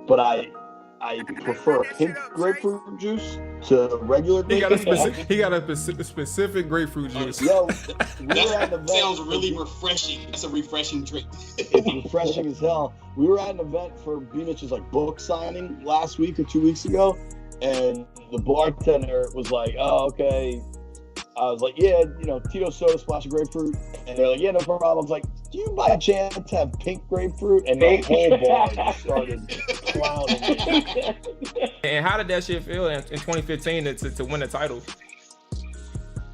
but I prefer pink grapefruit juice to regular He got a grapefruit specific. juice. He got a specific grapefruit juice. Yo, we were at an That event. sounds really refreshing. That's a refreshing drink. It's refreshing as hell. We were at an event for B-Mitch's like book signing last week or 2 weeks ago, and the bartender was like, "Oh, okay." I was like, "Yeah, Tito soda, splash of grapefruit," and they're like, "Yeah, no problem." I was like, "Do you by chance have pink grapefruit?" And the whole bar just started clowning me. And how did that shit feel in 2015 to win the title?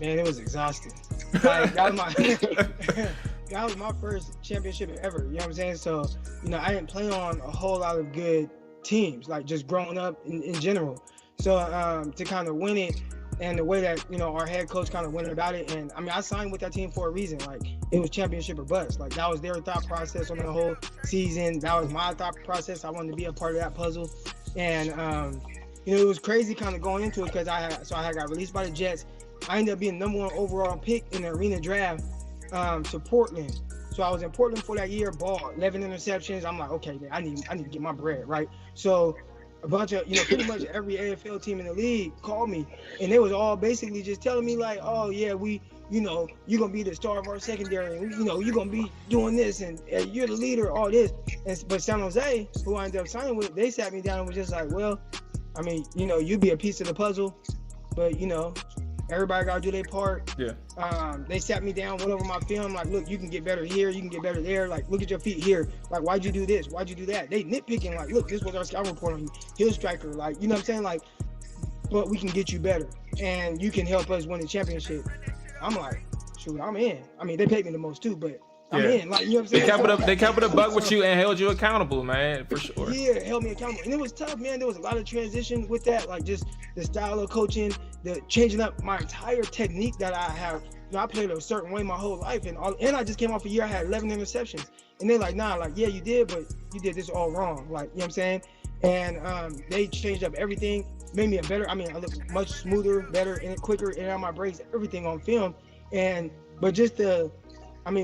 Man, it was exhausting. Like, that was my first championship ever. You know what I'm saying? So, I didn't play on a whole lot of good teams, like just growing up in general. So to kind of win it, and the way that our head coach kind of went about it, and I mean, I signed with that team for a reason. Like, it was championship or bust. Like, that was their thought process on the whole season. That was my thought process. I wanted to be a part of that puzzle, and it was crazy kind of going into it because I got released by the Jets. I ended up being the #1 overall pick in the arena draft to Portland. So I was in Portland for that year, ball 11 interceptions. I'm like, okay, man, I need to get my bread, right? So a bunch of, pretty much every AFL team in the league called me, and they was all basically just telling me like, oh yeah, we, you're gonna be the star of our secondary, and you're gonna be doing this, and you're the leader, all this. But San Jose, who I ended up signing with, they sat me down and was just like, well, I mean, you'd be a piece of the puzzle, but everybody gotta do their part. Yeah. They sat me down, went over my film, like, look, you can get better here, you can get better there. Like, look at your feet here. Like, why'd you do this? Why'd you do that? They nitpicking, like, look, this was our scout report on you. Hill striker, like, you know what I'm saying? Like, but we can get you better, and you can help us win the championship. I'm like, shoot, I'm in. I mean, they paid me the most too, but I'm in. Like, you know what I'm saying? They kept it a buck with you and held you accountable, man, for sure. Yeah, held me accountable, and it was tough, man. There was a lot of transition with that, like just the style of coaching, the changing up my entire technique that I have. I played a certain way my whole life, and I just came off a year I had 11 interceptions, and they're like, nah, like, yeah, you did, but you did this all wrong, like, you know what I'm saying? And they changed up everything, made me I look much smoother, better, and quicker, and on my breaks, everything on film, but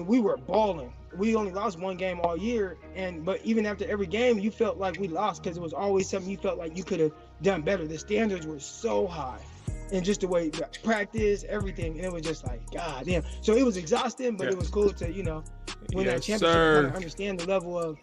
we were balling. We only lost one game all year, but even after every game, you felt like we lost because it was always something you felt like you could have done better. The standards were so high, and just the way the practice, everything, and it was just like, God damn. So it was exhausting, but it was cool to win that championship. Kind of understand the level of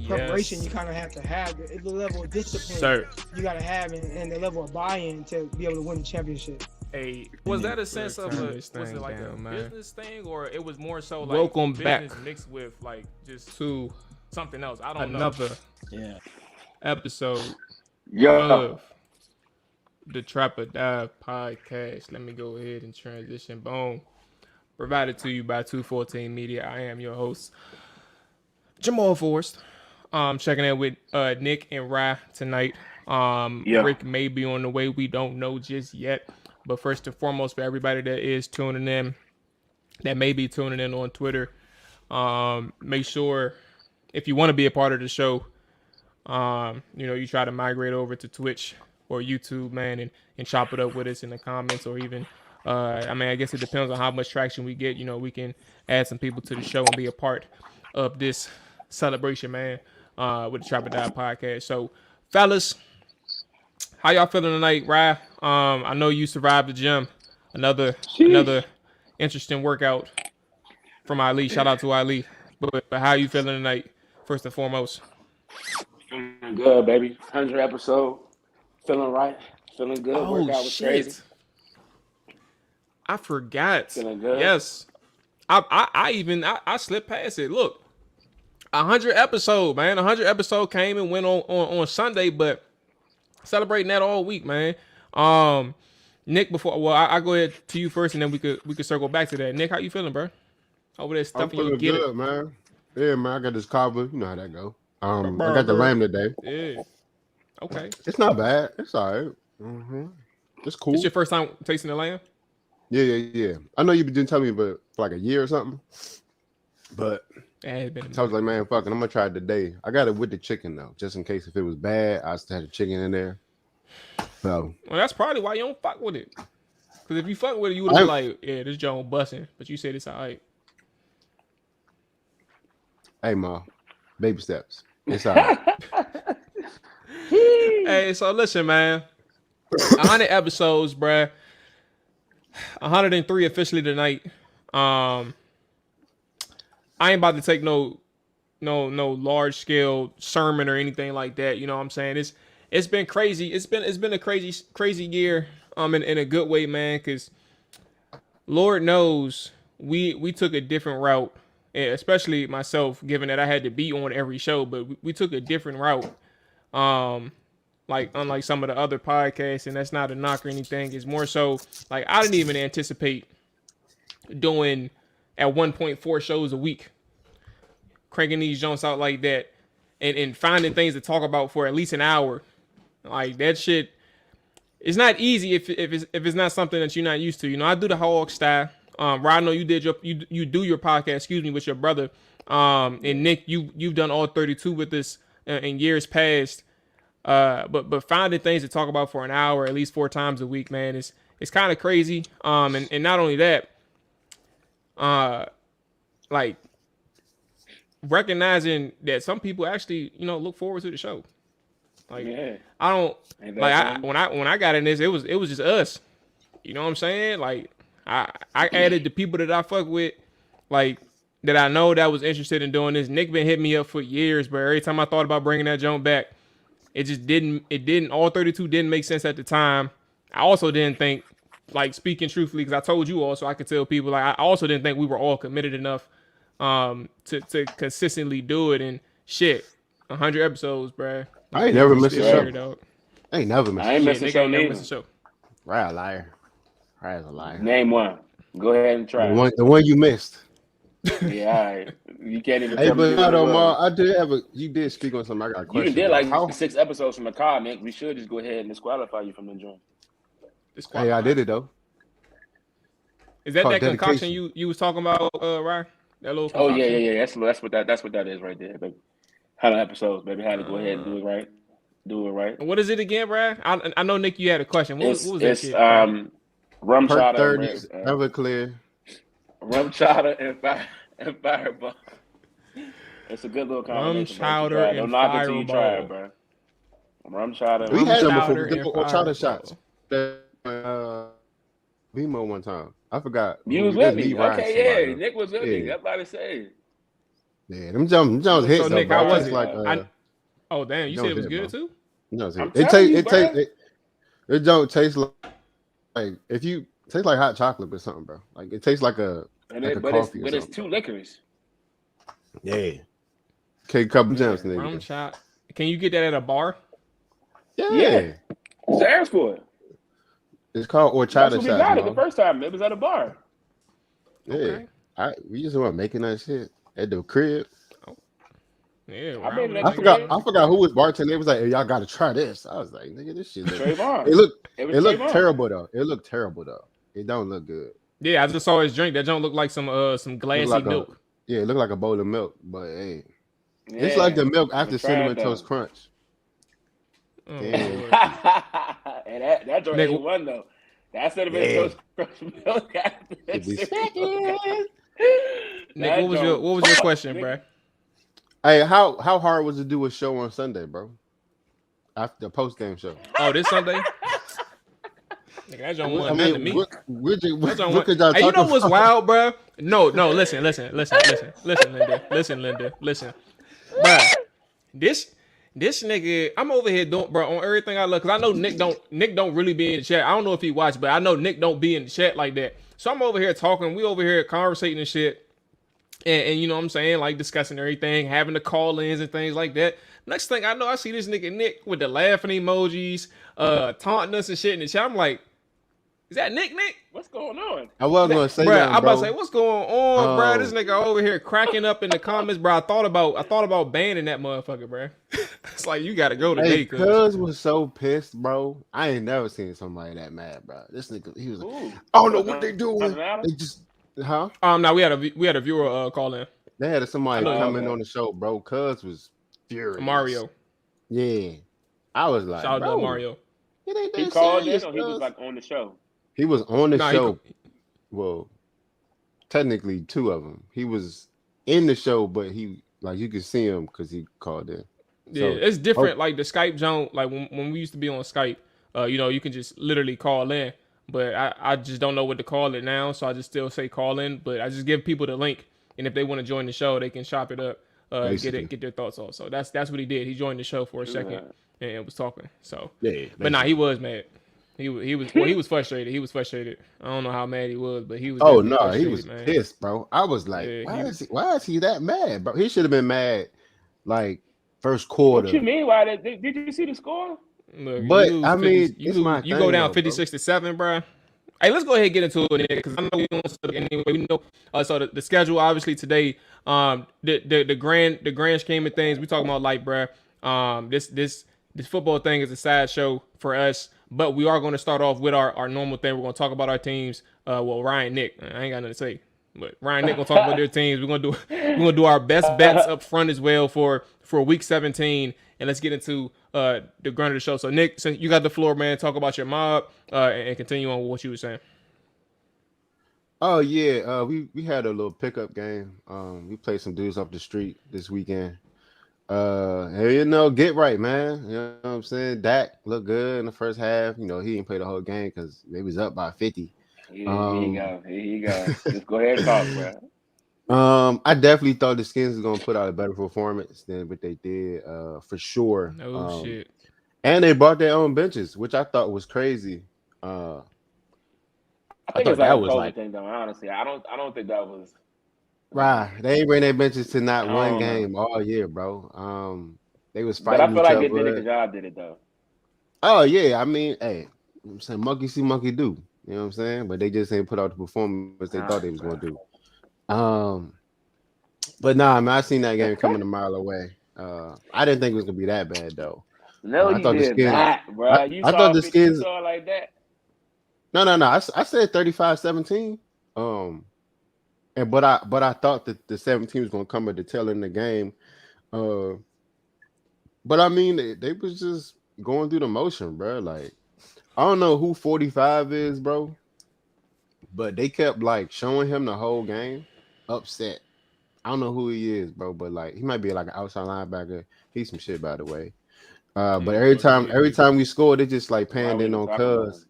preparation you kind of have to have, the level of discipline you got to have, and the level of buy-in to be able to win the championship. Hey, was that a sense of was it like a business thing, or it was more so like welcome business back mixed with like just to something else? I don't know. Another episode Yo. of the Trap or Dive podcast. Let me go ahead and transition. Boom. Provided to you by 214 Media. I am your host, Jamal Forrest. Checking in with Nick and Rye tonight. Rick may be on the way. We don't know just yet. But first and foremost, for everybody that is tuning in, that may be tuning in on Twitter, make sure if you want to be a part of the show, you try to migrate over to Twitch or YouTube, man, and chop it up with us in the comments, or even, I guess it depends on how much traction we get. We can add some people to the show and be a part of this celebration, man, with the Trap or Die podcast. So, fellas, how y'all feeling tonight, Rye? I know you survived the gym. Another interesting workout from Ali. Shout out to Ali. But how you feeling tonight, first and foremost? Feeling good, baby. 100 episode. Feeling right. Feeling good. Workout was crazy. I forgot. Feeling good. Yes. I slipped past it. Look, 100 episode, man. 100 episode came and went on Sunday, but celebrating that all week, man. Nick, I go ahead to you first, and then we could circle back to that. Nick, how you feeling, bro? Over there stuffing your get good, man. Yeah, man. I got this cover. You know how that go. I got the lamb today. Yeah. Okay. It's not bad. It's all right. Mm-hmm. It's cool. It's your first time tasting the lamb? Yeah. I know you've been telling me for like a year or something, but I was like, man, fuck it. I'm gonna try it today. I got it with the chicken though, just in case if it was bad, I still had the chicken in there. So, well, that's probably why you don't fuck with it. Because if you fuck with it, you would be like, yeah, this joint busting. But you said it's all right. Hey, Ma, baby steps. It's all right. Hey, so listen, man. 100 episodes, bruh. 103 officially tonight. I ain't about to take no large scale sermon or anything like that. You know what I'm saying? It's been crazy. It's been a crazy year. In a good way, man. Cause Lord knows we took a different route, especially myself, given that I had to be on every show, but we took a different route. Like unlike some of the other podcasts, and that's not a knock or anything. It's more so like I didn't even anticipate doing at 1.4 shows a week, cranking these joints out like that, and finding things to talk about for at least an hour. Like that shit, it's not easy if it's not something that you're not used to. You know, I do the hog style. Rod, I know you did you do your podcast, excuse me, with your brother. And Nick, you've done all 32 with this in years past. But finding things to talk about for an hour, at least 4 times a week, man, it's kind of crazy. And not only that, like recognizing that some people actually, look forward to the show. Like I don't like when I got in this, it was just us. You know what I'm saying? Like I added the people that I fuck with, like that I know that was interested in doing this. Nick been hitting me up for years, but every time I thought about bringing that jump back, it just didn't. All 32 didn't make sense at the time. I also didn't think, like speaking truthfully, because I told you all, so I could tell people. Like I also didn't think we were all committed enough to consistently do it. And shit, 100 episodes, bruh. I ain't never missed a show. Dog. I ain't never missed. I ain't missed a show neither. Right, a liar. Right, a liar. Name one. Go ahead and try. The one you missed. Yeah, all right. You can't even. Hey, but I did have you did speak on something. I got a question. You did like 6 episodes from the car, man. We should just go ahead and disqualify you from the joint. Hey, I did it though. Is that concoction you was talking about, Ryan? That little concoction? Oh yeah. That's what that is right there, baby. 100 episodes, baby. Had to go ahead and do it right. What is it again, Brad? I know, Nick, you had a question. What was that shit? Rum chowder, Everclear, rum chowder and fireball. It's a good little combination. Rum chowder and fireball. You try it, bro. Rum chowder. We had them before. We did chowder shots. BMO one time. I forgot. You was with me. Okay, yeah. Nick was with me. That's what I say. Yeah, them Jones hit. So Nick, how was it? Oh damn, you said it was good too? No, it don't taste like if you taste like hot chocolate or something, bro. Like it tastes like a coffee. But it's 2 liquors. Yeah. Okay, couple gems, nigga. Rum shot. Can you get that at a bar? Yeah. Just ask for it. It's called horchata shot. We got it the first time. It was at a bar. Yeah. Okay. We just were making that shit at the crib. Yeah, I forgot who was bartending. It was like, hey, y'all got to try this. I was like, nigga, this shit. It looked terrible though. It don't look good. Yeah, I just saw his drink. That don't look like some glassy milk. It looked like a bowl of milk, but hey, it's like the milk after Cinnamon Toast Crunch. Oh, and that drink ain't one though. That Cinnamon Toast Crunch milk after that. Nick, what was your question, bro? Hey, how hard was it to do a show on Sunday, bro? After the post game show. Oh, this Sunday? Nigga, that don't want nothing to me. What could y'all talk you know what's wild, bro? No, listen, Linda. Listen. Bro, this nigga, I'm over here doing, bro, on everything I look, because I know Nick don't really be in the chat. I don't know if he watched, but I know Nick don't be in the chat like that. So I'm over here talking, we over here conversating and shit. And you know what I'm saying, like discussing everything, having the call-ins and things like that. Next thing I know, I see this nigga Nick with the laughing emojis, taunting us and shit in the chat. I'm like, is that Nick? What's going on? I wasn't gonna say bro, that, I'm about to say, what's going on, bro? This nigga over here cracking up in the comments, bro. I thought about banning that motherfucker, bro. It's like you gotta go today, cuz was so pissed, bro. I ain't never seen somebody that mad, bro. This nigga, he was like, I don't know what they doing. They just no, we had a viewer call in. They had somebody coming on the show, bro. Cuz was furious. Mario. Yeah. I was like, shout out to Mario. He called in or he was like on the show? He was on the show. Well, technically 2 of them. He was in the show, but he like you could see him because he called in. Yeah, it's different. Like the Skype jump, like when we used to be on Skype, you can just literally call in. But I just don't know what to call it now, so I just still say call in. But I just give people the link, and if they want to join the show, they can chop it up, get their thoughts off. So that's what he did. He joined the show for a second and was talking. So yeah, but he was mad. He was frustrated. He was frustrated. I don't know how mad he was, but he was. Oh no, he was man. pissed, bro. I was like, why is he that mad, bro? He should have been mad like first quarter. What you mean? Why did you see the score? Look, but I mean, you go down 56-7, bro. Hey, let's go ahead and get into it because I know we don't anyway. We know. So the schedule obviously today. The grand scheme of things we talking about, like, bro. This football thing is a sideshow for us, but we are going to start off with our normal thing. We're going to talk about our teams. Ryan, Nick, I ain't got nothing to say, but Ryan, Nick gonna talk about their teams. We're gonna do our best bets up front as well for week 17. And let's get into the grunt of the show. So, Nick, since you got the floor, man, talk about your mob and continue on with what you were saying. Oh, yeah. We had a little pickup game. We played some dudes off the street this weekend. Get right, man. You know what I'm saying? Dak looked good in the first half. He didn't play the whole game because they was up by 50. Here you go. Just go ahead and talk, bro. I definitely thought the Skins was gonna put out a better performance than what they did, for sure. No shit. And they brought their own benches, which I thought was crazy. I think it's that was like thing, though. Honestly, I don't think that was right. They ain't bring their benches to not one game all year, bro. They was fighting. But I feel like they did a good job, did it though. Oh yeah, I mean, hey, I'm saying monkey see, monkey do. You know what I'm saying? But they just ain't put out the performance they thought they was gonna do. But nah, man, I seen that game coming a mile away. I didn't think it was gonna be that bad though. No, you did not, bro. I thought the Skins saw like that. No. I said 35-17. But I thought that the 17 was gonna come at the tail end of the game. But I mean, they was just going through the motion, bro. Like, I don't know who 45 is, bro. But they kept like showing him the whole game upset. I don't know who he is, bro, but like he might be like an outside linebacker. He's some shit, by the way. But every time we scored, it just like panned in on Cuz.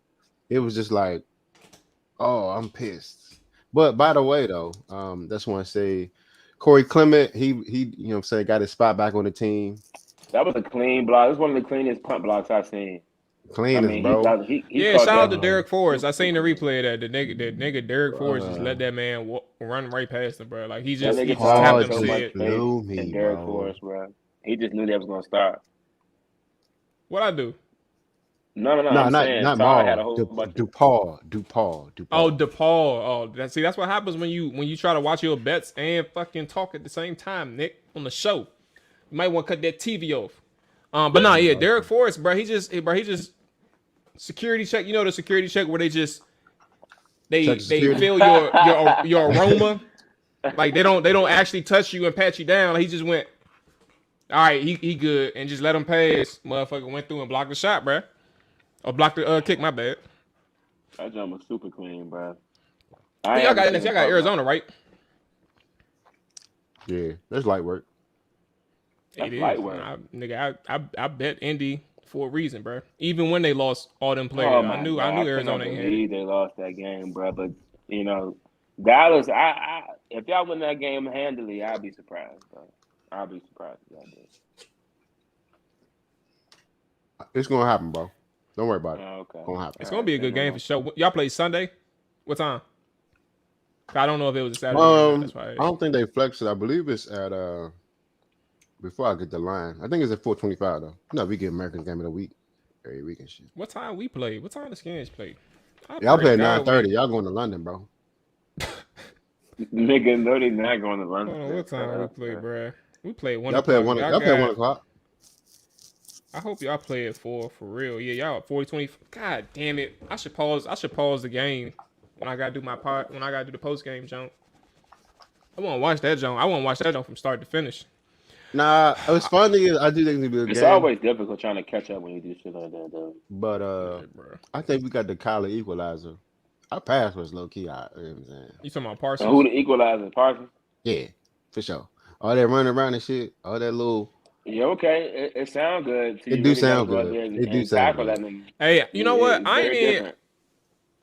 It was just like, oh, I'm pissed. But by the way, though, that's want to say Corey Clement, he you know what I'm saying, got his spot back on the team. That was a clean block. It was one of the cleanest punt blocks I've seen. Cleanest, bro. Shout out to Derek Forrest. I seen the replay of that. The nigga Derek Forrest just let that man run right past him, bro. Like he just tapped him. And Derek Forrest, bro. He just knew that was gonna start. What I do? No, not Maul. DePaul. Oh, DePaul. Oh, that's what happens when you try to watch your bets and fucking talk at the same time, Nick, on the show. You might want to cut that TV off. But Derek Forrest, bro. He just security check. You know the security check where they feel your aroma. Like they don't actually touch you and pat you down. Like he just went, all right, he good, and just let him pass. Motherfucker went through and blocked the shot, bro. Or blocked the kick. My bad. That jump was super clean, bro. Y'all got Arizona, right? Yeah, that's light work. It is. I bet Indy for a reason, bro. Even when they lost all them players, I knew Arizona had. They lost that game, bro. But Dallas. If y'all win that game handily, I'd be surprised, bro. I'll be surprised if y'all did. It's gonna happen, bro. Don't worry about it. Okay. It's gonna happen. It's gonna be a good game for sure. Y'all play Sunday? What time? I don't know if it was a Saturday. That's why I don't think they flexed it. I believe it's at before I get the line. I think it's at 4:25 though. No, we get American Game of the Week every week and shit. What time we play? What time the Skins play? Y'all play at 9:30. Y'all going to London, bro. Nigga, no, they not going to London. Hold on, what time we play, bro? We play at 1 y'all o'clock. Y'all play at 1 o'clock. I hope y'all play at 4 for real. Yeah, y'all at 40-20. God damn it! I should pause the game when I gotta do my part. When I gotta do the post game jump. I want to watch that jump. I want to watch that jump from start to finish. Nah, it's funny. I do think it's gonna be a It's game. always difficult trying to catch up when you do shit like that, though. But I think we got the Kyler equalizer. Our pass was low key. You know what I'm saying? You talking about Parsons? Who the equalizer? Parsons? Yeah, for sure. All that running around and shit. All that little Yeah, okay. It sounds good. So It you do really got to sound go out good. there It do and sound tackle good. that nigga. Hey, you know what? It's I ain't very even different.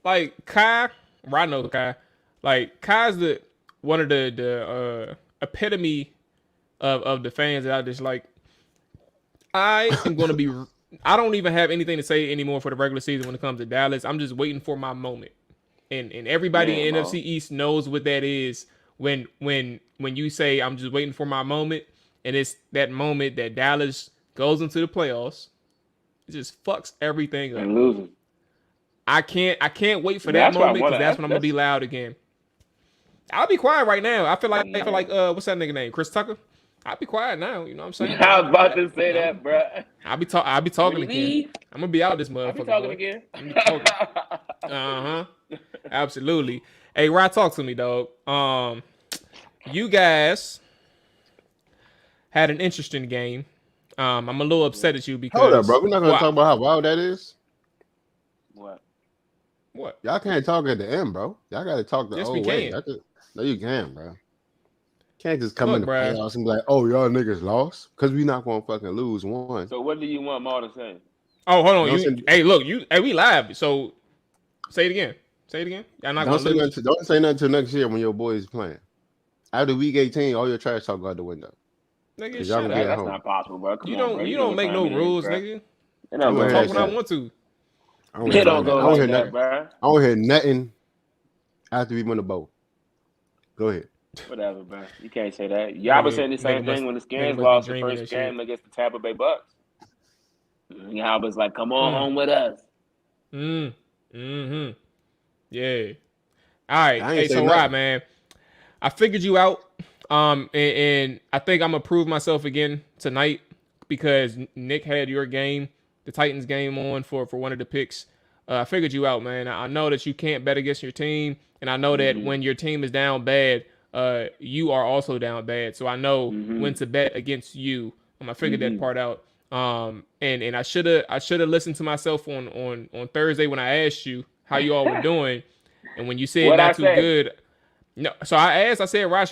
like Kai. I know Kai. Like Kai's the one of the epitome of the fans that I just like. I am gonna be. I don't even have anything to say anymore for the regular season when it comes to Dallas. I'm just waiting for my moment, and everybody Yeah, in bro. NFC East knows what that is. When you say I'm just waiting for my moment, and it's that moment that Dallas goes into the playoffs, it just fucks everything up. And losing. I can't wait for that That's what I moment want because that's to. when I'm gonna be loud again. I'll be quiet right now. I feel like what's that nigga name? Chris Tucker. I'll be quiet now. You know what I'm saying? I was about to say that, bro. I'll be talking When he again. leave, I'm gonna be out this I'll be motherfucker, talking boy. again. I'm gonna be talking. Absolutely. Hey, Rod, talk to me, dog. You guys had an interesting game. I'm a little upset at you because Hold up, bro. We're not gonna talk about how wild that is. What? Y'all can't talk at the end, bro. Y'all gotta talk the Yes, we old way. can. No, you can, bro. Can't just come Look, in the bruh. playoffs and be like, "Oh, y'all niggas lost," because we not gonna fucking lose one. So what do you want Maul to say? Oh, hold on. Don't Hey, look, we live. So say it again. Say it again. Y'all not gonna lose. Don't say nothing until next year when your boys playing. After week 18, all your trash talk go out the window. Nigga, Y'all gonna be at That's home. not possible, bro. Come You on, bro. don't know what make time no it is, rules, bro. nigga. They don't I go don't Talk like when I that. want to. They don't go like that, bro. I don't hear nothing after we win the bowl. Go ahead. Whatever, bro. You can't say that. Y'all was saying the same thing when the Skins lost the first game against the Tampa Bay Bucks. Y'all was like, "Come on home with us." Mm-hmm. Yeah. All right. Hey, so Rob, man, I figured you out. And I think I'm gonna prove myself again tonight because Nick had your game, the Titans game, on for one of the picks. I figured you out, man. I know that you can't bet against your team, and I know that when your team is down bad, you are also down bad. So I know when to bet against you. I figured that part out. And I should have listened to myself on Thursday when I asked you how you all were doing, and when you said not too good. No, so I said, Rod,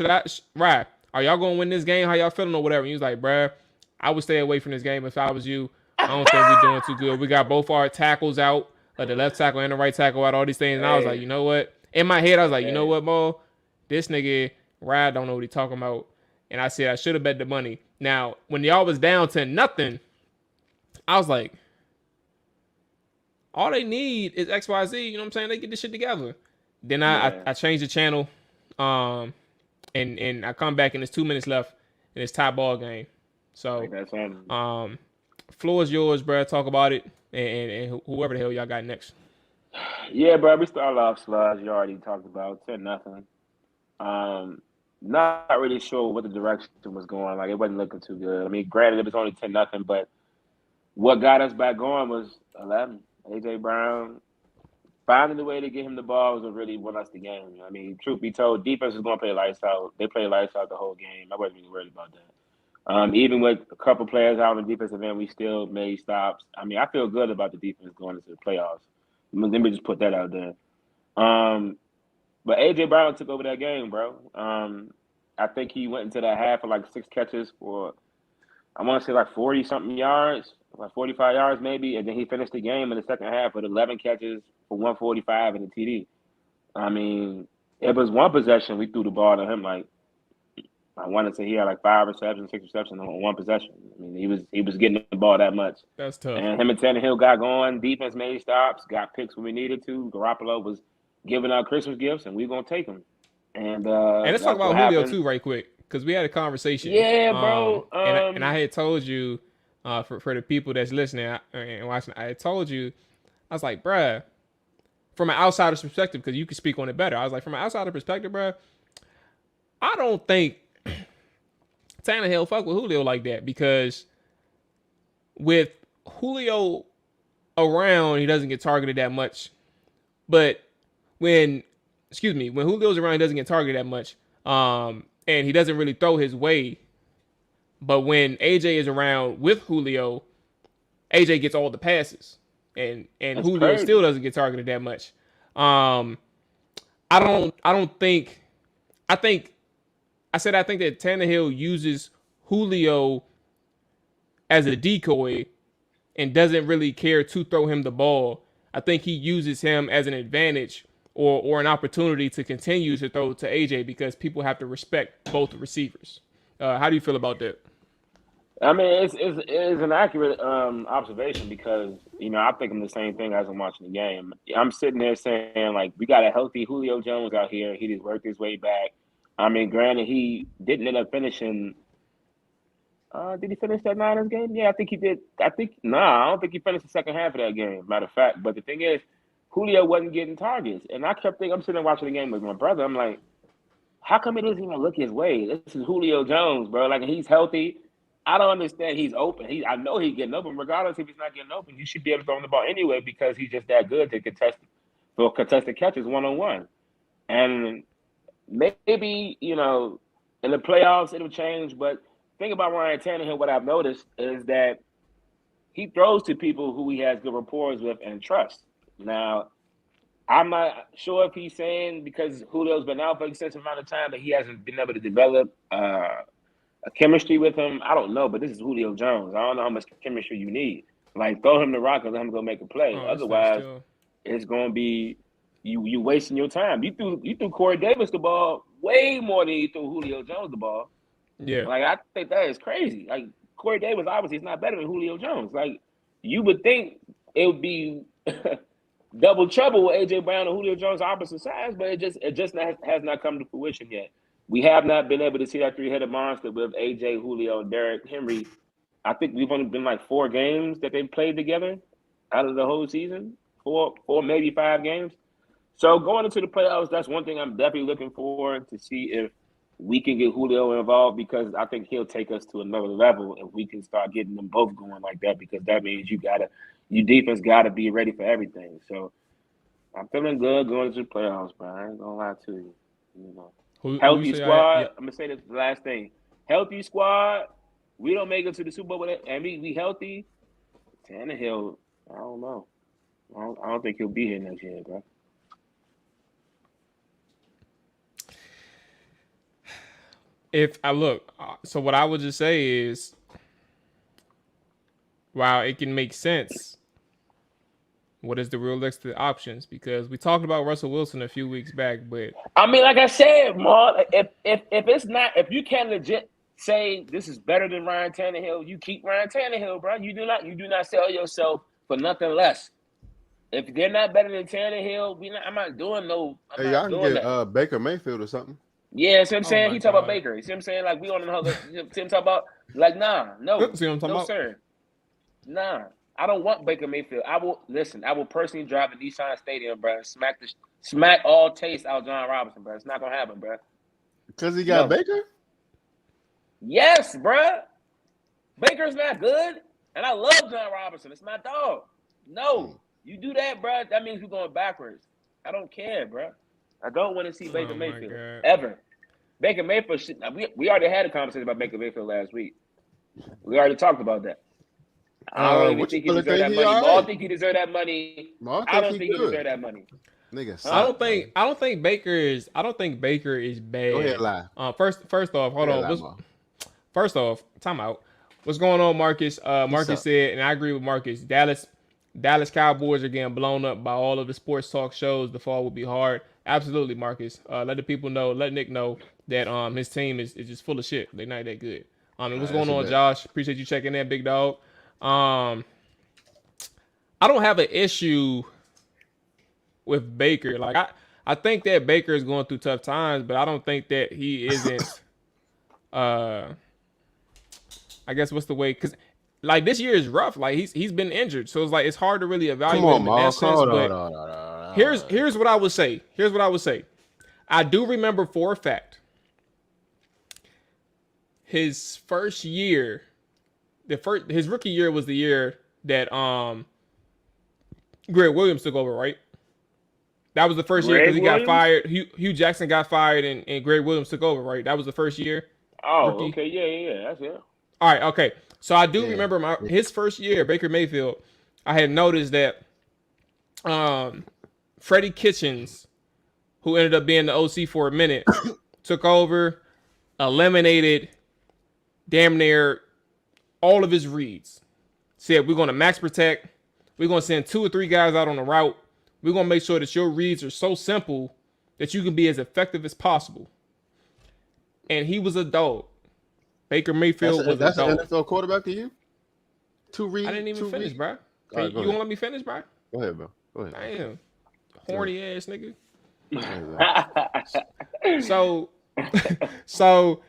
are y'all gonna win this game? How y'all feeling or whatever? And he was like, bruh, I would stay away from this game if I was you. I don't think we're doing too good. We got both our tackles out, the left tackle and the right tackle out, all these things. And I was like, you know what? In my head, I was like, you know what, Mo? This nigga, Rod, don't know what he talking about. And I said, I should have bet the money. Now, when y'all was down 10-0, I was like, all they need is XYZ. You know what I'm saying? They get this shit together. Then I changed the channel. And I come back and there's 2 minutes left and it's tie ball game. So, floor is yours, bro. Talk about it and whoever the hell y'all got next. Yeah, bro. We started off slow, as you already talked about, 10-0. Not really sure what the direction was going. Like it wasn't looking too good. I mean, granted, it was only 10-0, but what got us back going was 11. AJ Brown. Finding the way to get him the ball was what really won us the game. I mean, truth be told, defense was going to play lights out. They played lights out the whole game. I wasn't really worried about that. Even with a couple players out on the defensive end, we still made stops. I mean, I feel good about the defense going into the playoffs. Let me just put that out there. But A.J. Brown took over that game, bro. I think he went into that half for like 6 catches for, I want to say like 40-something yards, like 45 yards maybe, and then he finished the game in the second half with 11 catches for 145 and a TD. I mean, it was one possession we threw the ball to him like, I want to say he had like 5 receptions, 6 receptions on one possession. I mean, he was getting the ball that much. That's tough. And him and Tannehill got going. Defense made stops, got picks when we needed to. Garoppolo was giving out Christmas gifts, and we were going to take them. And let's talk about Julio too, right quick, because we had a conversation. Yeah, bro. And I had told you, for the people that's listening and watching, I had told you, I was like, bruh, from an outsider's perspective, because you can speak on it better. I was like, from an outsider perspective, bruh, I don't think Tannehill fuck with Julio like that, because with Julio around, he doesn't get targeted that much. But when Julio's around, he doesn't get targeted that much. And he doesn't really throw his way. But when AJ is around with Julio, AJ gets all the passes. And Julio crazy. Still doesn't get targeted that much. I think that Tannehill uses Julio as a decoy and doesn't really care to throw him the ball. I think he uses him as an advantage or an opportunity to continue to throw to AJ because people have to respect both receivers. How do you feel about that? I mean, it's an accurate observation because, I think I'm the same thing as I'm watching the game. I'm sitting there saying, like, we got a healthy Julio Jones out here. He just worked his way back. I mean, granted, he didn't end up finishing. Did he finish that Niners game? Yeah, I think he did. I don't think he finished the second half of that game, matter of fact. But the thing is, Julio wasn't getting targets. And I kept thinking, I'm sitting there watching the game with my brother. I'm like, how come he doesn't even look his way? This is Julio Jones, bro. Like, he's healthy. I don't understand. He's open. I know he's getting open. Regardless if he's not getting open, you should be able to throw him the ball anyway because he's just that good to contested catches one-on-one. And maybe, in the playoffs it'll change. But think about Ryan Tannehill. What I've noticed is that he throws to people who he has good rapport with and trust. Now, I'm not sure if he's saying because Julio's been out for an extensive amount of time that he hasn't been able to develop a chemistry with him. I don't know, but this is Julio Jones. I don't know how much chemistry you need. Like, throw him the rock and let him go make a play. Otherwise, it's going to be you wasting your time. You threw Corey Davis the ball way more than you threw Julio Jones the ball. Yeah. Like, I think that is crazy. Like, Corey Davis obviously is not better than Julio Jones. Like, you would think it would be double trouble with A.J. Brown and Julio Jones opposite sides, but it just has not come to fruition yet. We have not been able to see that three-headed monster with A.J., Julio, and Derrick Henry. I think we've only been like 4 games that they've played together out of the whole season. 4, maybe 5 games. So going into the playoffs, that's one thing I'm definitely looking forward to see if we can get Julio involved because I think he'll take us to another level if we can start getting them both going like that because that means your defense got to be ready for everything. So I'm feeling good going into the playoffs, bro. I ain't going to lie to you. Healthy squad. I'm gonna say this the last thing. Healthy squad. We don't make it to the Super Bowl with it, and we healthy. Tannehill, I don't know. I don't think he'll be here next year, bro. So what I would just say is, while it can make sense, what is the realistic options? Because we talked about Russell Wilson a few weeks back, but I mean, like I said, Mark, if you can't legit say this is better than Ryan Tannehill, you keep Ryan Tannehill, bro. You do not sell yourself for nothing less. If they're not better than Tannehill, I'm not doing no. Y'all can get Baker Mayfield or something. Yeah, see what I'm saying? He talk about Baker. You see what I'm saying? Like we on another. See what I'm talking about? Like no, see what I'm talking about? Sir, nah. I don't want Baker Mayfield. I will personally drive to Nissan Stadium, bro. Smack all taste out John Robinson, bro. It's not gonna happen, bro. Because he got Baker? Yes, bro. Baker's not good, and I love John Robinson. It's my dog. No, you do that, bro. That means we're going backwards. I don't care, bro. I don't want to see Baker Mayfield ever. Baker Mayfield. We already had a conversation about Baker Mayfield last week. We already talked about that. I don't even think he deserved that money. I think he deserved that money. I don't think he deserved that money. Nigga, I don't think Baker is bad. Go ahead, lie. First off, hold on. First off, time out. What's going on, Marcus? Marcus said, and I agree with Marcus. Dallas Cowboys are getting blown up by all of the sports talk shows. The fall will be hard. Absolutely, Marcus. Let the people know. Let Nick know that his team is just full of shit. They're not that good. And what's going on, Josh? Appreciate you checking in, big dog. I don't have an issue with Baker. Like I think that Baker is going through tough times, but I don't think that he isn't. I guess what's the way? Because like this year is rough. Like he's been injured, so it's like it's hard to really evaluate him in that sense. But here's what I would say. I do remember for a fact his first year. His rookie year was the year that Greg Williams took over, right? That was the first year because he got fired. Hugh Jackson got fired and Greg Williams took over, right? That was the first year. Oh, rookie. Okay, yeah, that's it. All right, okay. So I do remember his first year, Baker Mayfield. I had noticed that Freddie Kitchens, who ended up being the OC for a minute, took over, eliminated damn near all of his reads. Said, we're going to max protect. We're going to send 2 or 3 guys out on the route. We're going to make sure that your reads are so simple that you can be as effective as possible. And he was a dog. Baker Mayfield was a dog. That's an NFL quarterback to you? 2 reads? I didn't even finish, bro. Right, you want to let me finish, bro? Go ahead, bro. Go ahead. Damn. Horny ass nigga. So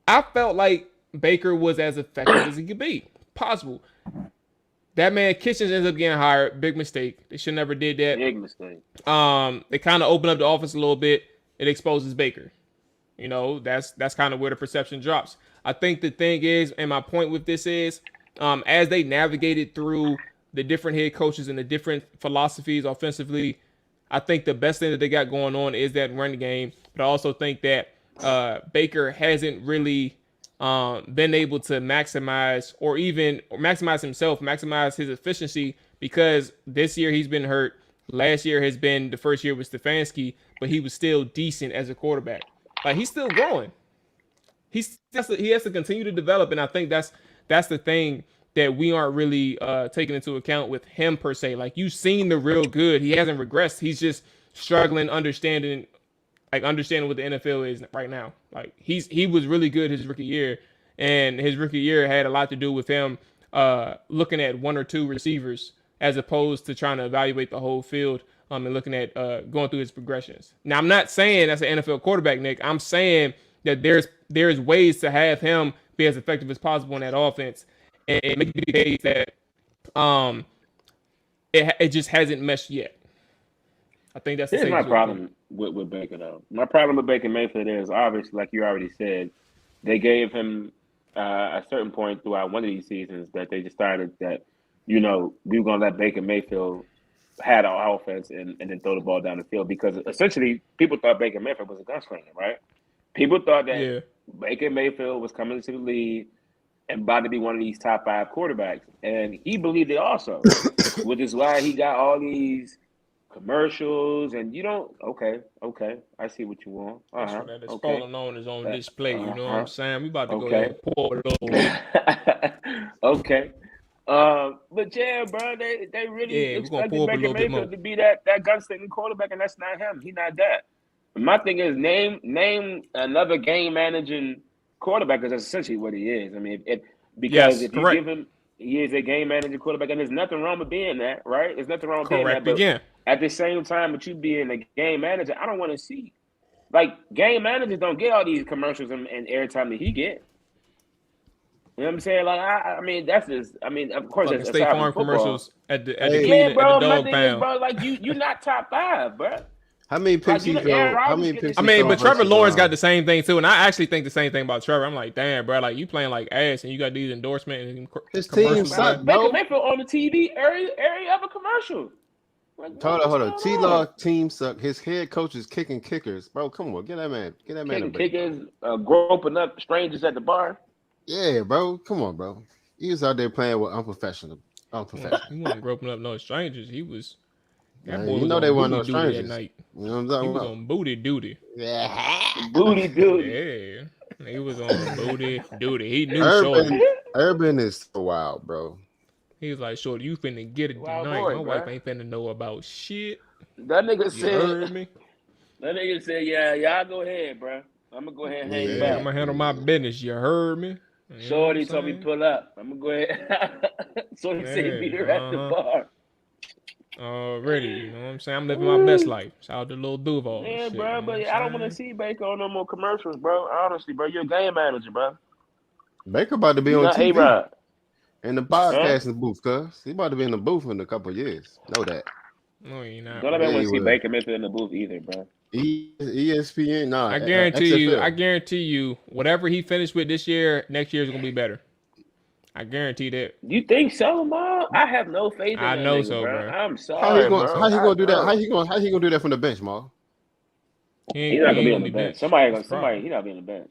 I felt like Baker was as effective as he could be. Possible. That man Kitchens ends up getting hired. Big mistake. They should never did that. Big mistake. They kind of opened up the offense a little bit. It exposes Baker. You know, that's kind of where the perception drops. I think the thing is, and my point with this is, as they navigated through the different head coaches and the different philosophies offensively, I think the best thing that they got going on is that running game. But I also think that Baker hasn't really been able to maximize himself, maximize his efficiency, because this year he's been hurt. Last year has been the first year with Stefanski, but he was still decent as a quarterback. Like, he's still growing. He has to continue to develop, and I think that's the thing that we aren't really taking into account with him per se. Like, you've seen the real good. He hasn't regressed. He's just struggling understanding what the NFL is right now. Like, he was really good his rookie year, and his rookie year had a lot to do with him looking at 1 or 2 receivers as opposed to trying to evaluate the whole field and looking at going through his progressions. Now, I'm not saying that's an NFL quarterback, Nick. I'm saying that there's ways to have him be as effective as possible in that offense, and make the case that it just hasn't meshed yet. I think that's Here's my problem with Baker, though. My problem with Baker Mayfield is, obviously, like you already said, they gave him a certain point throughout one of these seasons that they decided that, we were going to let Baker Mayfield had our offense and then throw the ball down the field, because essentially people thought Baker Mayfield was a gunslinger, right? People thought that Baker Mayfield was coming into the league and about to be one of these top 5 quarterbacks. And he believed it also, which is why he got all these commercials, and okay, I see what you want. That is falling on his own display. You know what I'm saying? We about to go ahead and pour it over. Okay. But yeah, bro, they really expected Baker Mayfield to be that gunslinging quarterback, and that's not him. He's not that. My thing is, name another game managing quarterback, because that's essentially what he is. I mean, if you give him, he is a game managing quarterback, and there's nothing wrong with being that, right? There's nothing wrong with being that. But at the same time, with you being a game manager, I don't want to see, like, game managers don't get all these commercials and airtime that he get. You know what I'm saying? Like, I mean, that's just, I mean, of course, it's State Farm commercials at the dog pound. Bro, like, you're not top 5, bro. How many picks he throw? How many picks? I mean, but Trevor Lawrence got the same thing too, and I actually think the same thing about Trevor. I'm like, damn, bro, like, you playing like ass, and you got these endorsements and his team suck, bro. Baker Mayfield on the TV every other commercial. Like, hold on. T-Law team suck. His head coach is kicking kickers, bro. Come on, get that man. Kicking kickers, groping up strangers at the bar. Yeah, bro. Come on, bro. He was out there playing with unprofessional. He wasn't groping up no strangers. He was. That boy they weren't no strangers. That night. You know what I'm talking about? He was on booty duty. Yeah. Booty duty. Yeah. He was on booty duty. He knew Shorty. Urban is so wild, bro. He was like, Shorty, you finna get it tonight. My wife ain't finna know about shit. That nigga heard me? That nigga said, yeah, y'all go ahead, bro. I'm gonna go ahead and hang back. I'm gonna handle my business. You heard me? Shorty told me pull up. I'm gonna go ahead. So he said meet her at the bar. Already, you know what I'm saying? I'm living my best life. Shout out to Lil Duval. Yeah, bro, but I don't want to see Baker on no more commercials, bro. Honestly, bro, you're a game manager, bro. Baker about to be on TV. A-Rod. In the podcasting booth, cuz. He about to be in the booth in a couple of years. Know that. No, you're not. Don't ever want to see Baker Mayfield in the booth either, bro. ESPN, nah. I guarantee you, whatever he finished with this year, next year is gonna be better. I guarantee that. You think so, Mom? I have no faith in that. I know nigga, so, bro. I'm sorry, How he gonna do that? How he gonna do that from the bench, Ma? He's not gonna be on the bench. Somebody he's not being on the bench.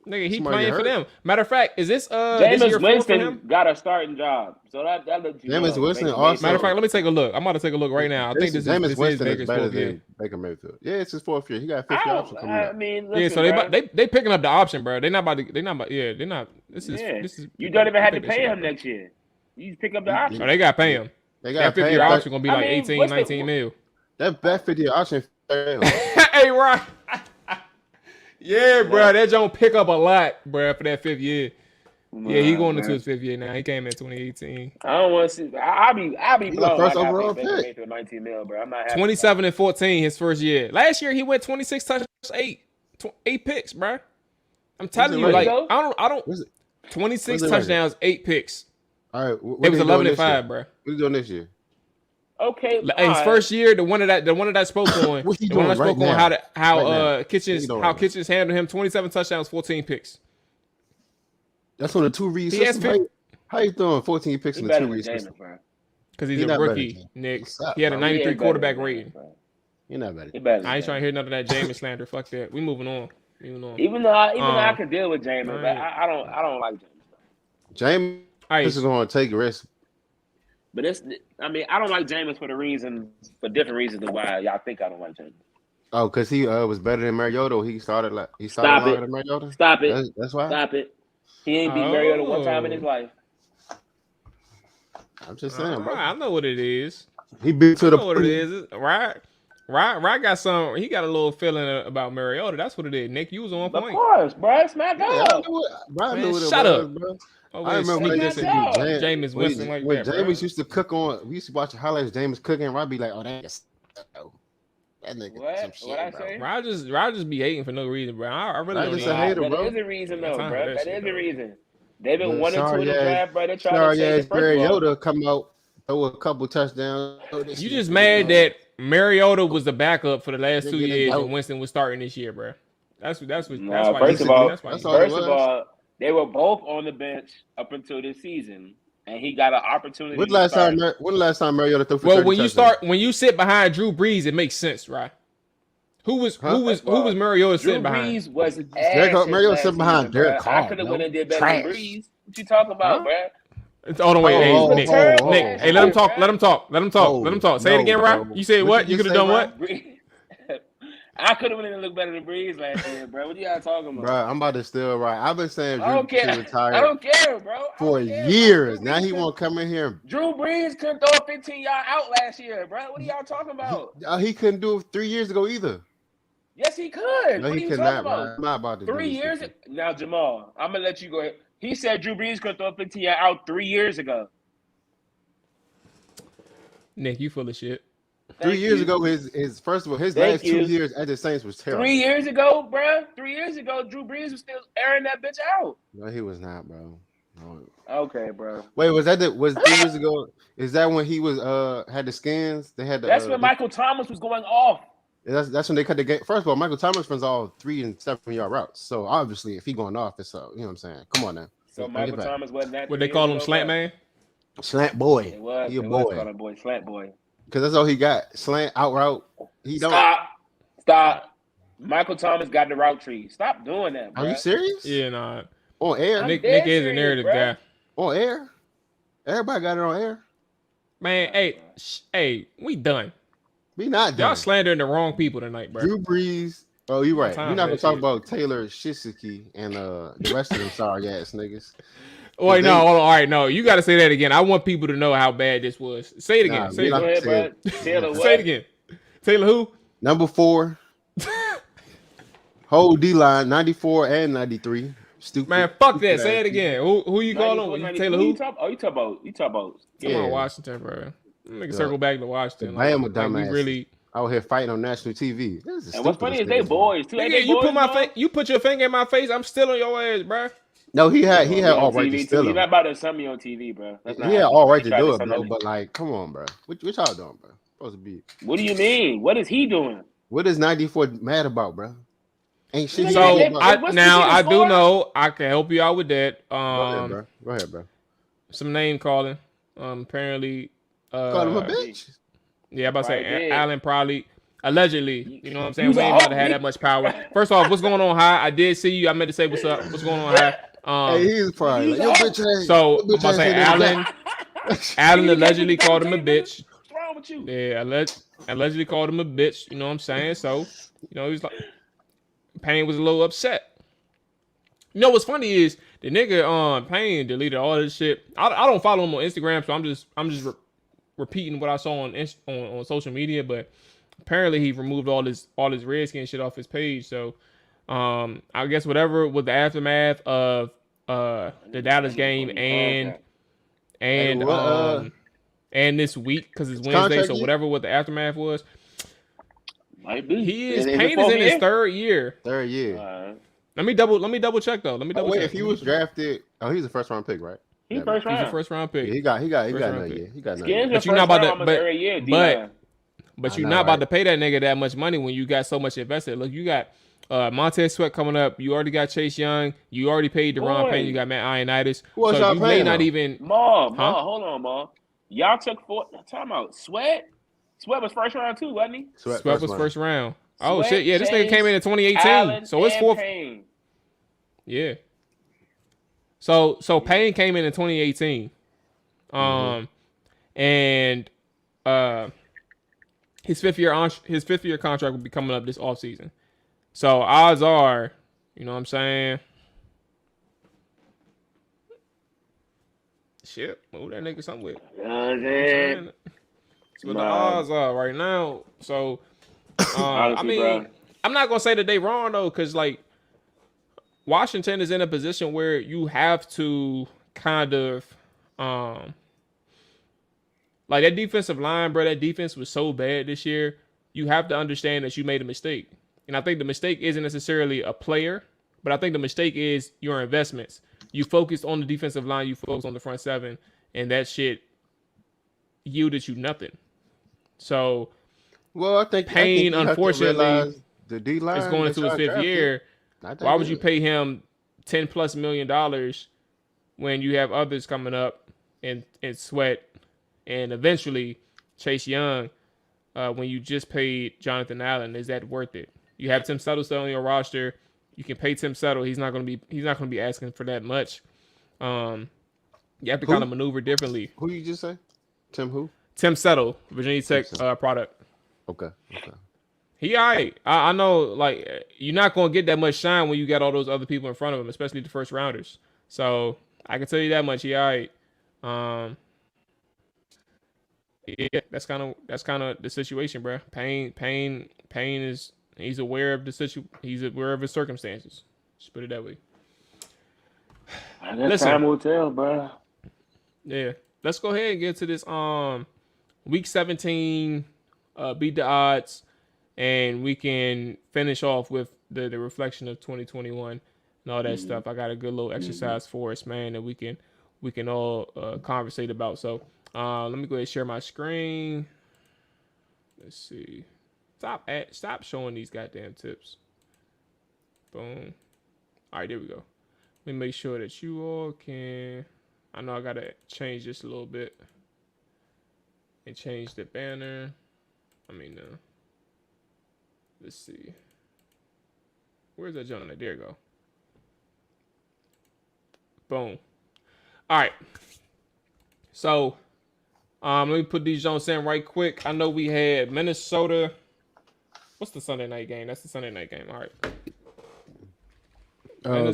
Nigga, he playing for them. Matter of fact, is this Jameis this year Winston for him? got a starting job, so that lets you Jameis know. Winston also. Matter of fact, let me take a look. I'm about to take a look right now. I think this Jameis is Winston Baker's better fourth year. than Baker Mayfield. Yeah, it's his 4th year. He got a 5th year option coming up. I mean, Yeah, listen, so they picking up the option, bro. They're not about to. They're not. Yeah, they're not. This is. You don't even have to pay him next year. You just pick up the option. Oh, they got to pay him. They got that 5th year option gonna be like 18, 19 mil. That 5th year option. Hey, right. Yeah, bro, that don't pick up a lot, bro, for that 5th year. Yeah, he going into his 5th year now. He came in 2018. I don't want to see. I'll be blown. First overall pick. 19 mil, bro. I'm not happy. 27 and 14 his first year. Last year he went 26 touchdowns, 8 picks, bro. I'm telling you, like I don't. 26 touchdowns, 8 picks. All right, it was 11 and 5, bro. What are you doing this year? Okay, his first year, the one that I spoke on, what he doing right now? how Kitchens handled him, 27 touchdowns, 14 picks. That's on the 2-read system. How you throwing 14 picks in the 2-read system? Because he's a rookie, Nick. He had a 93 quarterback rating. You're not better. I ain't trying to hear none of that Jameis slander. Fuck that. We moving on. Even though I can deal with Jameis, but I don't like Jameis. Jameis is going to take risks. But I don't like Jameis for different reasons than why y'all think I don't like Jameis. Oh, because he was better than Mariota. He started Stop than Mariota. Stop it. That's why. Stop it. He ain't beat Mariota one time in his life. I'm just saying, bro. I know what it is. He beat to the. I know what it is. Right got some. He got a little feeling about Mariota. That's what it is. Nick, you was on point. Of course, bro. It's my God. Shut up. I remember when Jameis Winston like when that, Jameis used to cook on. We used to watch the highlights. Jameis cooking. I'd be like, "Oh, that nigga." What I say? Rogers be hating for no reason, bro. I really don't just a hater, bro. That is a reason, though, bro. That is a reason. They've been 1 and 2 in the draft, bro. They try to say the Mariota come out, throw a couple touchdowns. You just mad that Mariota was the backup for the last 2 years and Winston was starting this year, bro. That's why. First of all, they were both on the bench up until this season, and he got an opportunity. When the last time Mariota threw for 30 when you sit behind Drew Brees, it makes sense, right? Who was Mariota sitting behind? Drew Brees was Mariota sitting behind Derek Carr. I could have went and did better than Brees. What you talking about, bro? Hold on, wait, Nick. Hey, let him talk. Say it again, right? You said what? You could have done what? I could have been look better than Breeze last year, bro. What y'all talking about? Bro, I'm about to steal right. I've been saying Drew should retire. I don't care, bro. For years. Now he won't come in here. Drew Brees couldn't throw a 15-yard out last year, bro. What are y'all talking about? He couldn't do it 3 years ago either. Yes, he could. No, he could not, bro. I'm not about to 3 years ago. Now, Jamal, I'm going to let you go ahead. He said Drew Brees couldn't throw a 15-yard out 3 years ago. Nick, you full of shit. 3 years ago, his first of all, his last 2 years at the Saints was terrible. 3 years ago, bro. 3 years ago, Drew Brees was still airing that bitch out. No, he was not, bro. No. Okay, bro. Wait, was 3 years ago? Is that when he was had the skins? They had the. That's when Michael Thomas was going off. That's when they cut the game. First of all, Michael Thomas runs all 3 and 7 yard routes. So obviously, if he going off, it's you know what I'm saying. Come on now. So Michael Thomas wasn't that. What they call him, Slant Man? Slant boy. It was. He a boy. Called him boy. Slant boy. Because that's all he got. Slant, out route. He don't. Stop. Michael Thomas got the route tree. Stop doing that, bro. Are you serious? Yeah, nah. On air? Nick is a narrative guy. On air? Everybody got it on air? Man, hey, we done. We not done. Y'all slandering the wrong people tonight, bro. Drew Brees. Oh, you're right. We're not going to talk about Taylor Shishiki and the rest of them sorry ass niggas. Wait, no, hold on. All right, no, you got to say that again. I want people to know how bad this was. Say it again. Say it again. Taylor who? Number 4. Whole D-line, 94 and 93. Stupid. Man, fuck that. Say it again. Who you calling? Taylor who? You talk about. Come on, Washington, bro. Nigga circle back to Washington. I am a dumbass. Really out here fighting on national TV. And what's funny is they boys too. Nigga, you put your finger in my face. I'm still on your ass, bro. No, he had all right to steal him. You're not about to send me on TV, bro. He had all right to do it, bro. But like, come on, bro. What y'all doing, bro? Supposed to be. What do you mean? What is he doing? What is 94 mad about, bro? Ain't shit. So I do know I can help you out with that. Go ahead, bro. Some name calling. Apparently. Call him a bitch. Yeah, I'm about to say Allen probably. Allegedly, you know what I'm saying? We ain't about to have that much power. First off, what's going on, High? I did see you. I meant to say what's up. What's going on, High? Hey, he's probably like, yo, bitch ass. So I'm about to say Allen allegedly called him a bitch. What's wrong with you? Yeah, allegedly called him a bitch. You know what I'm saying? So, you know, he's like, Payne was a little upset. You know what's funny is the nigga Payne deleted all this shit. I don't follow him on Instagram, so I'm just repeating what I saw on social media. But apparently he removed all his Redskin shit off his page. So I guess whatever was the aftermath of the Dallas game and this week because it's Wednesday, so whatever what the aftermath was. Might be. Payne is in his third year. Third year. Let me double check though. Wait, if he was drafted, he's a first round pick, right? He's first round. He's a first round pick. Yeah, he got another year. He got another year. But you're not about to. But you're not about to pay that nigga that much money when you got so much invested. Look, you got Montez Sweat coming up. You already got Chase Young. You already paid Deron Payne. You got Matt Ioannidis. So you may not even. Ma, hold on, Ma. Y'all took time out. Sweat was first round too, wasn't he? Sweat was first round. Oh shit, yeah, this nigga came in 2018. Allen, so it's fourth. Payne. Yeah. So Payne came in 2018. And his fifth year contract will be coming up this offseason. So odds are, you know what I'm saying? Shit, move that nigga somewhere. So the odds are right now. So honestly, I mean, bro, I'm not gonna say that they wrong though, because like Washington is in a position where you have to kind of like that defensive line, bro. That defense was so bad this year. You have to understand that you made a mistake, and I think the mistake isn't necessarily a player, but I think the mistake is your investments. You focused on the defensive line, you focused on the front seven, and that shit yielded you nothing. So, well, I think Payne, unfortunately, the D-line is going into his fifth year. Why would you pay him $10+ million when you have others coming up and Sweat and eventually Chase Young when you just paid Jonathan Allen? Is that worth it? You have Tim Settle still on your roster. You can pay Tim Settle. He's not going to be asking for that much. You have to kind of maneuver differently. Who you just say? Tim who? Tim Settle, Virginia Tech product. Okay. He all right. I know, like, you're not going to get that much shine when you got all those other people in front of him, especially the first rounders. So I can tell you that much. He all right. Yeah, that's kind of the situation, bro. Payne is he's aware of the situation. He's aware of his circumstances. Just put it that way. I guess time will tell, bro. Yeah, let's go ahead and get to this. Week 17, beat the odds, and we can finish off with the reflection of 2021 and all that stuff. I got a good little exercise for us, man, that we can all conversate about. So let me go ahead and share my screen. Let's see. Stop showing these goddamn tips. Boom. All right, there we go. Let me make sure that you all can. I know I gotta change this a little bit. And change the banner. Let's see. Where's that gentleman? There you go. Boom. All right. So, let me put these Jones in right quick. I know we had Minnesota. What's the Sunday night game? That's the Sunday night game. All right.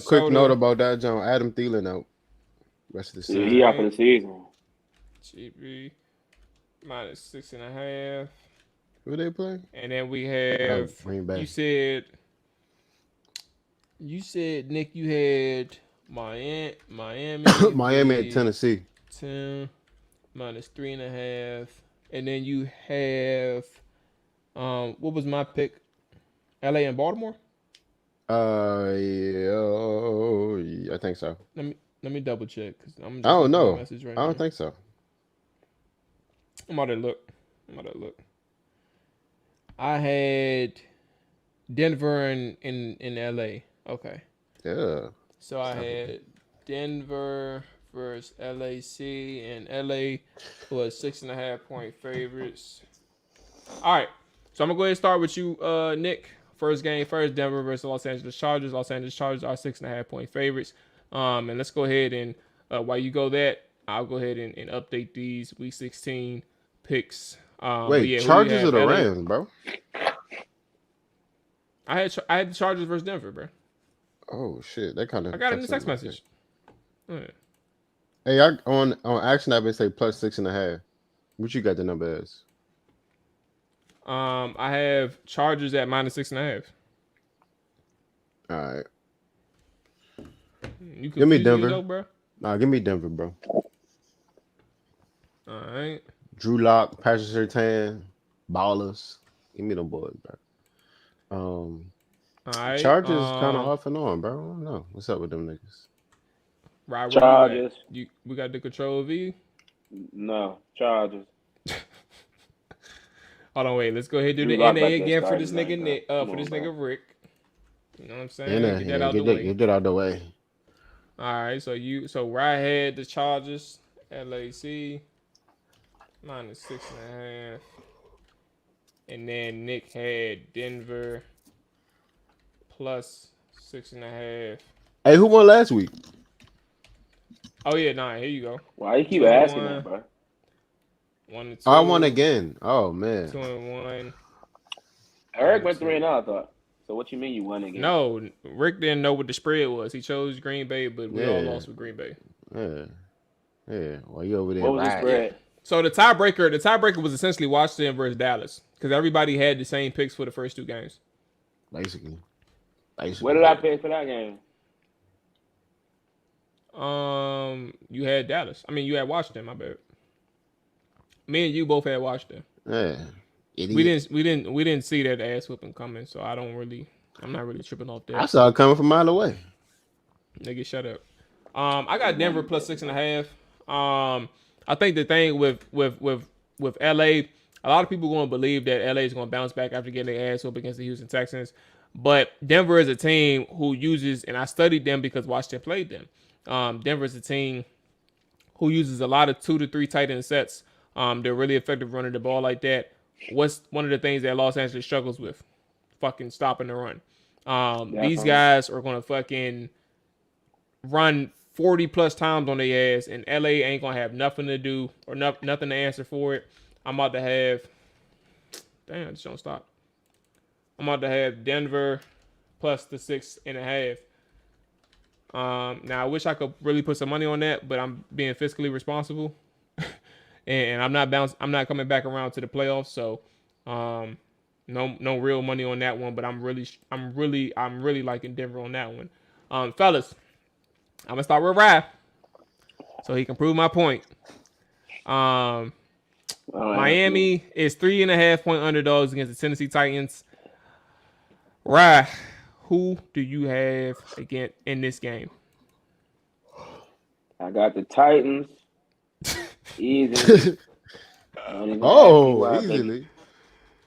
Quick note about that, John. Adam Thielen out. Rest of the season. He out for the season. GB -6.5. Who they play? And then we have Green Bay. You said Nick, you had Miami. Miami at Tennessee. 10 -3.5. And then you have what was my pick? LA and Baltimore? Yeah, I think so. Let me double check because I'm just I don't know. Message right I don't now. think so. I'm about to look. I had Denver in LA. Okay. Yeah. So I had Denver versus LAC, and LA was 6.5 point favorites. All right. So I'm gonna go ahead and start with you, Nick. First game first, Denver versus Los Angeles Chargers. Los Angeles Chargers are 6.5-point favorites. And let's go ahead and while you go that, I'll go ahead and update these Week 16 picks. Wait, yeah, Chargers or the Rams, bro? I had the Chargers versus Denver, bro. Oh shit, that kind of. I got it in the text message. Right. Hey, on Action App it say +6.5. What you got the number as? I have Chargers at -6.5. All right. You give me Denver, though, bro. Nah, give me Denver, bro. All right. Drew Lock, Patrick Surtain, Ballers. Give me them boys, bro. All right. Chargers kind of off and on, bro. I don't know what's up with them niggas. Right, Chargers. We got the control V. No, Chargers. Hold on, wait. Let's go ahead and do the NA again for this nigga Nick. For this nigga Rick. You know what I'm saying? Get that out the way. Get that out the way. All right. So where I had the Chargers, LAC -6.5, and then Nick had Denver +6.5. Hey, who won last week? Oh yeah, nah. Here you go. Why you keep asking that, bro? 1-2. I won again. Oh man. 2-1. Eric went 3-0, I thought. So what you mean you won again? No, Rick didn't know what the spread was. He chose Green Bay, but we all lost with Green Bay. Yeah. Well, you over there? What was the spread? So the tiebreaker was essentially Washington versus Dallas because everybody had the same picks for the first two games. Basically. What did I pay for that game? You had Dallas. I mean, you had Washington. My bad. Me and you both had Washington. Yeah. Idiot. We didn't see that ass whooping coming, so I'm not really tripping off that. I saw it coming from a mile away. Nigga, shut up. I got Denver +6.5. I think the thing with LA, a lot of people going to believe that LA is going to bounce back after getting their ass whooped against the Houston Texans. But Denver is a team who uses, and I studied them because Washington played them. Denver is a team who uses a lot of 2 to 3 tight end sets. They're really effective running the ball like that. What's one of the things that Los Angeles struggles with? Fucking stopping the run. These guys are going to fucking run 40 plus times on their ass, and LA ain't going to have nothing to do or nothing to answer for it. I'm about to have, damn, just don't stop. I'm about to have Denver plus the 6.5. Now I wish I could really put some money on that, but I'm being fiscally responsible, and I'm not coming back around to the playoffs, so no real money on that one. But I'm really liking Denver on that one. Fellas, I'm gonna start with Rye, so he can prove my point. Miami is 3.5-point underdogs against the Tennessee Titans. Rye, who do you have again in this game? I got the Titans. Easy. Easily.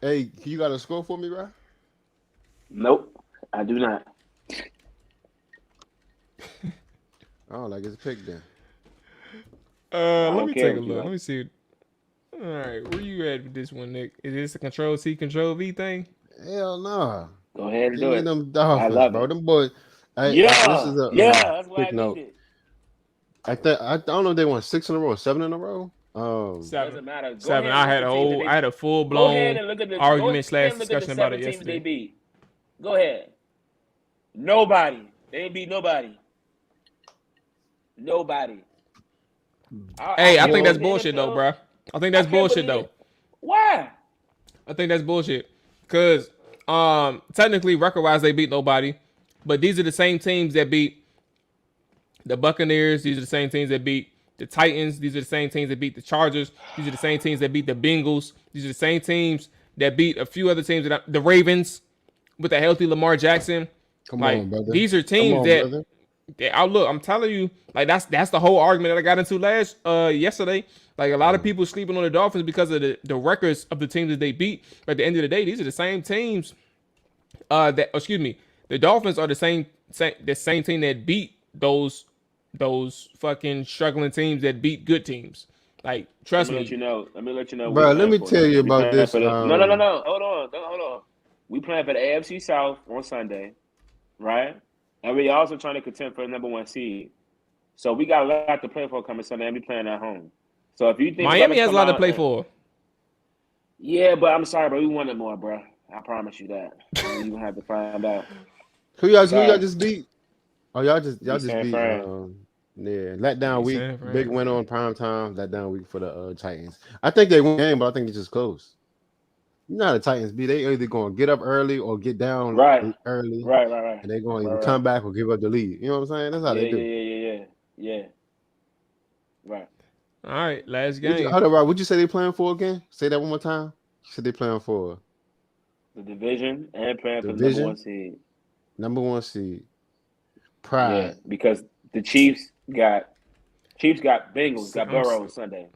Hey, you got a score for me, Rye? Nope, I do not. Oh, like it's a pick then. Let me take a look. Let me see. All right, where you at with this one, Nick? Is this a Control C, Control V thing? Hell no. Go ahead and do it. Them Dolphins, I love bro. it. Them boys. That's why I need it. I don't know if they won 6 in a row or 7 in a row. 7. Doesn't matter. Seven. I had a full blown argument / discussion about it yesterday. They beat. Go ahead. Nobody. They ain't beat nobody. I think that's bullshit though, bro. I think that's bullshit though. Why? I think that's bullshit. Cause technically record-wise they beat nobody, but these are the same teams that beat the Buccaneers. These are the same teams that beat the Titans. These are the same teams that beat the Chargers. These are the same teams that beat the Bengals. These are the same teams that beat a few other teams the Ravens with a healthy Lamar Jackson. Come on, brother. These are teams I'm telling you, like that's the whole argument that I got into yesterday. Like a lot of people sleeping on the Dolphins because of the records of the teams that they beat. But at the end of the day, these are the same teams. The Dolphins are the same team that beat those fucking struggling teams that beat good teams. Like, trust me. Let me let you know. Bro, let me tell you about this. No. Hold on. We playing for the AFC South on Sunday, right? And we also trying to contend for the number 1 seed. So we got a lot to play for coming Sunday, and we playing at home. So if you think Miami has a lot to play for. Yeah, but I'm sorry, bro. We wanted more, bro. I promise you that. You gonna have to find out. Who y'all just beat? Oh, y'all just beat. Yeah, letdown week. Big win on prime time. Letdown week for the Titans. I think they won the game, but I think it's just close. You know how the Titans be. They either going to get up early or get down early. Right. And they're going to either come back or give up the lead. You know what I'm saying? That's how they do. Yeah. Right. All right, last game. What'd you say they playing for again? Say that one more time. You said they playing for the division and playing for the number 1 seed. Number 1 seed. Pride. Yeah, because the Chiefs got Bengals, got Burrow on Sunday.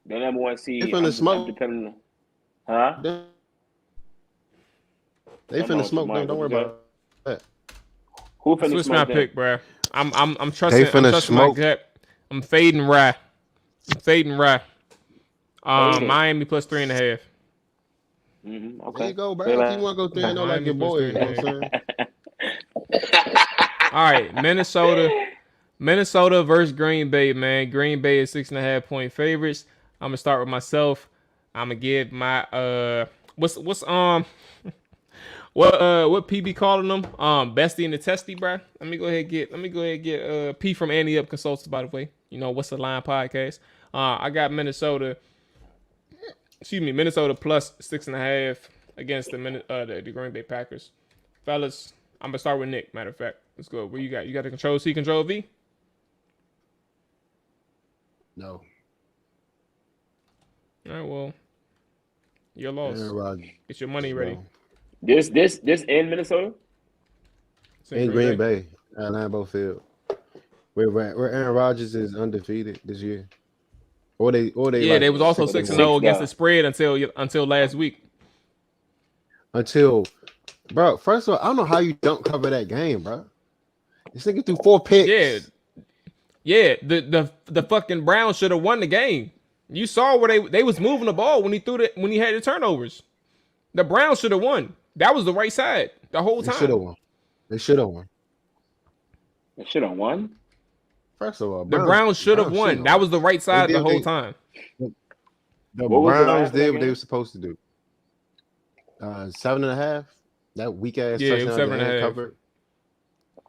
The number 1 seed. They finna smoke. Huh? They finna smoke. Don't worry about that. Who finna Switch smoke? My pick, bro. I'm trusting my gut. I'm fading Rye. Miami plus 3.5. Okay. There you go, bro. If you want to go 3-0 like your boy, you know what I'm saying? All right, Minnesota versus Green Bay, man. Green Bay is 6.5-point favorites. I'm gonna start with myself. I'm gonna give my what PB calling them? Bestie and the Testy, bro. Let me go ahead and get P from Annie Up Consultants, by the way. You know, What's the Line podcast. I got Minnesota plus 6.5 against the Green Bay Packers. Fellas, I'm gonna start with Nick. Matter of fact, let's go. What you got? You got the Control C, Control V? No. All right, well, you're lost. Get your money ready. This in Minnesota? In Green Bay at Lambeau Field, where Aaron Rodgers is undefeated this year. Or they they was also 6-0 against the spread until last week. Bro, first of all, I don't know how you don't cover that game, bro. This nigga threw 4 picks. Yeah. The fucking Browns should have won the game. You saw where they was moving the ball when he had the turnovers. The Browns should have won. That was the right side the whole time. They should have won. First of all, the Browns should have won. That was the right side the whole time. The Browns did what they were supposed to do. 7.5. That weak ass touchdown 7.5 covered.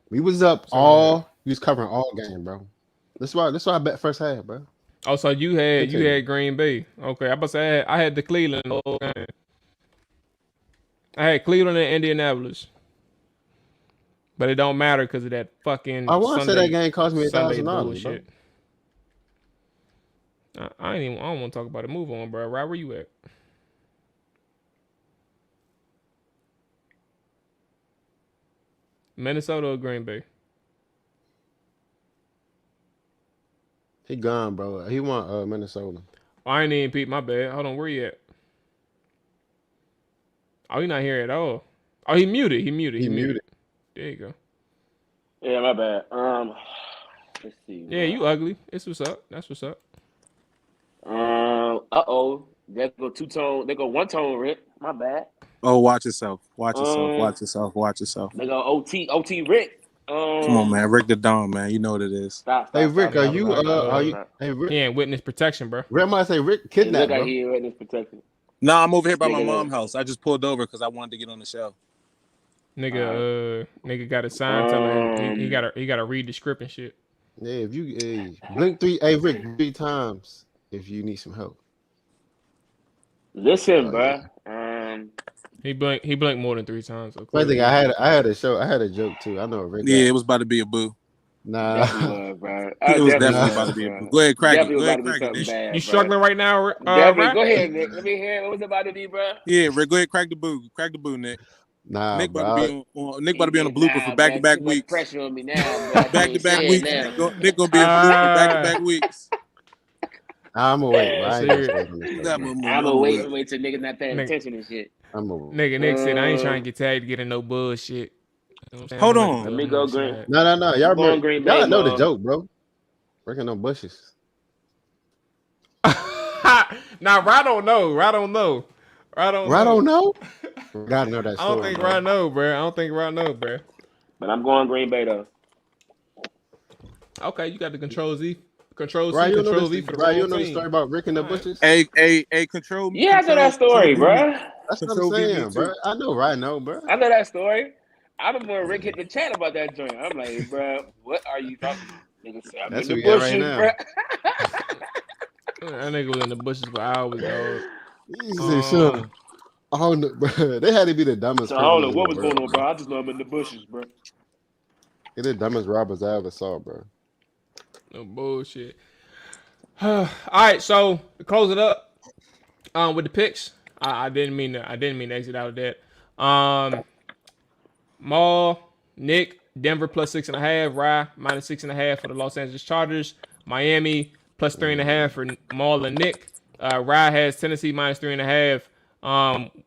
We was up all. We was covering all game, bro. That's why I bet first half, bro. Oh, so you had Green Bay. Okay, I about to say I had the Cleveland the whole game. I had Cleveland and Indianapolis. But it don't matter because of that fucking. I want to say that game cost me $1,000. I don't want to talk about it. Move on, bro. Right where you at? Minnesota or Green Bay? He gone, bro. He want Minnesota. Oh, I ain't even peep. My bad. Hold on. Where you at? Oh, he not here at all. Oh, he muted. He muted. There you go. Yeah, my bad. Let's see. Yeah, you ugly. It's what's up. That's what's up. They go two-tone. They go one-tone, Rick. My bad. Oh, watch yourself. Watch yourself. They go OT Rick. Come on, man. Rick the Dawn, man. You know what it is. Stop, hey, Rick, stop, are you? Hey, Rick. He ain't witness protection, bro. Rick might say Rick kidnapped, bro. He ain't witness protection. Nah, I'm over here by my mom's house. I just pulled over because I wanted to get on the show. Nigga got a sign telling him he gotta read the script and shit. Yeah, if you blink 3, hey Rick, 3 times if you need some help. Listen, bro. He blinked more than 3 times. So I think I had a joke too. I know Rick. Yeah, it was about to be a boo. Nah, bro. It was definitely about to be a boo. Go ahead, crack it. You struggling right now? Go ahead, Nick. Let me hear what was about to be, bro. Yeah, Rick, go ahead, crack the boo. Crack the boo, Nick. Nah, Nick about to be on a blooper for back-to-back weeks. Pressure on me now, bro. Back-to-back weeks. Nick gonna be a blooper for back-to-back weeks. I'm gonna wait. I'm gonna wait till niggas not paying attention and shit. Nigga, Nick said I ain't trying to get tagged to get in no bullshit. You know hold on. Let me go green. No. Y'all know the joke, bro. Breaking no bushes. All Nah, I don't know. I don't know. Gotta know that story. I don't think Rod know, bro. But I'm going Green Bay though. Okay, you got the Control Z. Control C, Right, Control V for the wrong you know the team. story about Rick and the Bushes? Hey, control. Yeah, I know that story, bro. That's what I'm saying, bro. I know, bro. I know that story. I remember when Rick hit the chat about that joint. I'm like, bro, what are you talking about? Nigga said, I'm That's in the who we at bushes, right now. bro. That nigga was in the bushes for hours, dog. Easy, son. Oh, no, bro. They had to be the dumbest. So I don't know what was going on, bro. I just know I'm in the bushes, bro. They're the dumbest robbers I ever saw, bro. No bullshit. All right, so to close it up, with the picks, I didn't mean to exit out of that. Maul, Nick, Denver plus 6.5, Rye minus 6.5 for the Los Angeles Chargers, Miami plus 3.5 for Maul and Nick. Rye has Tennessee minus 3.5.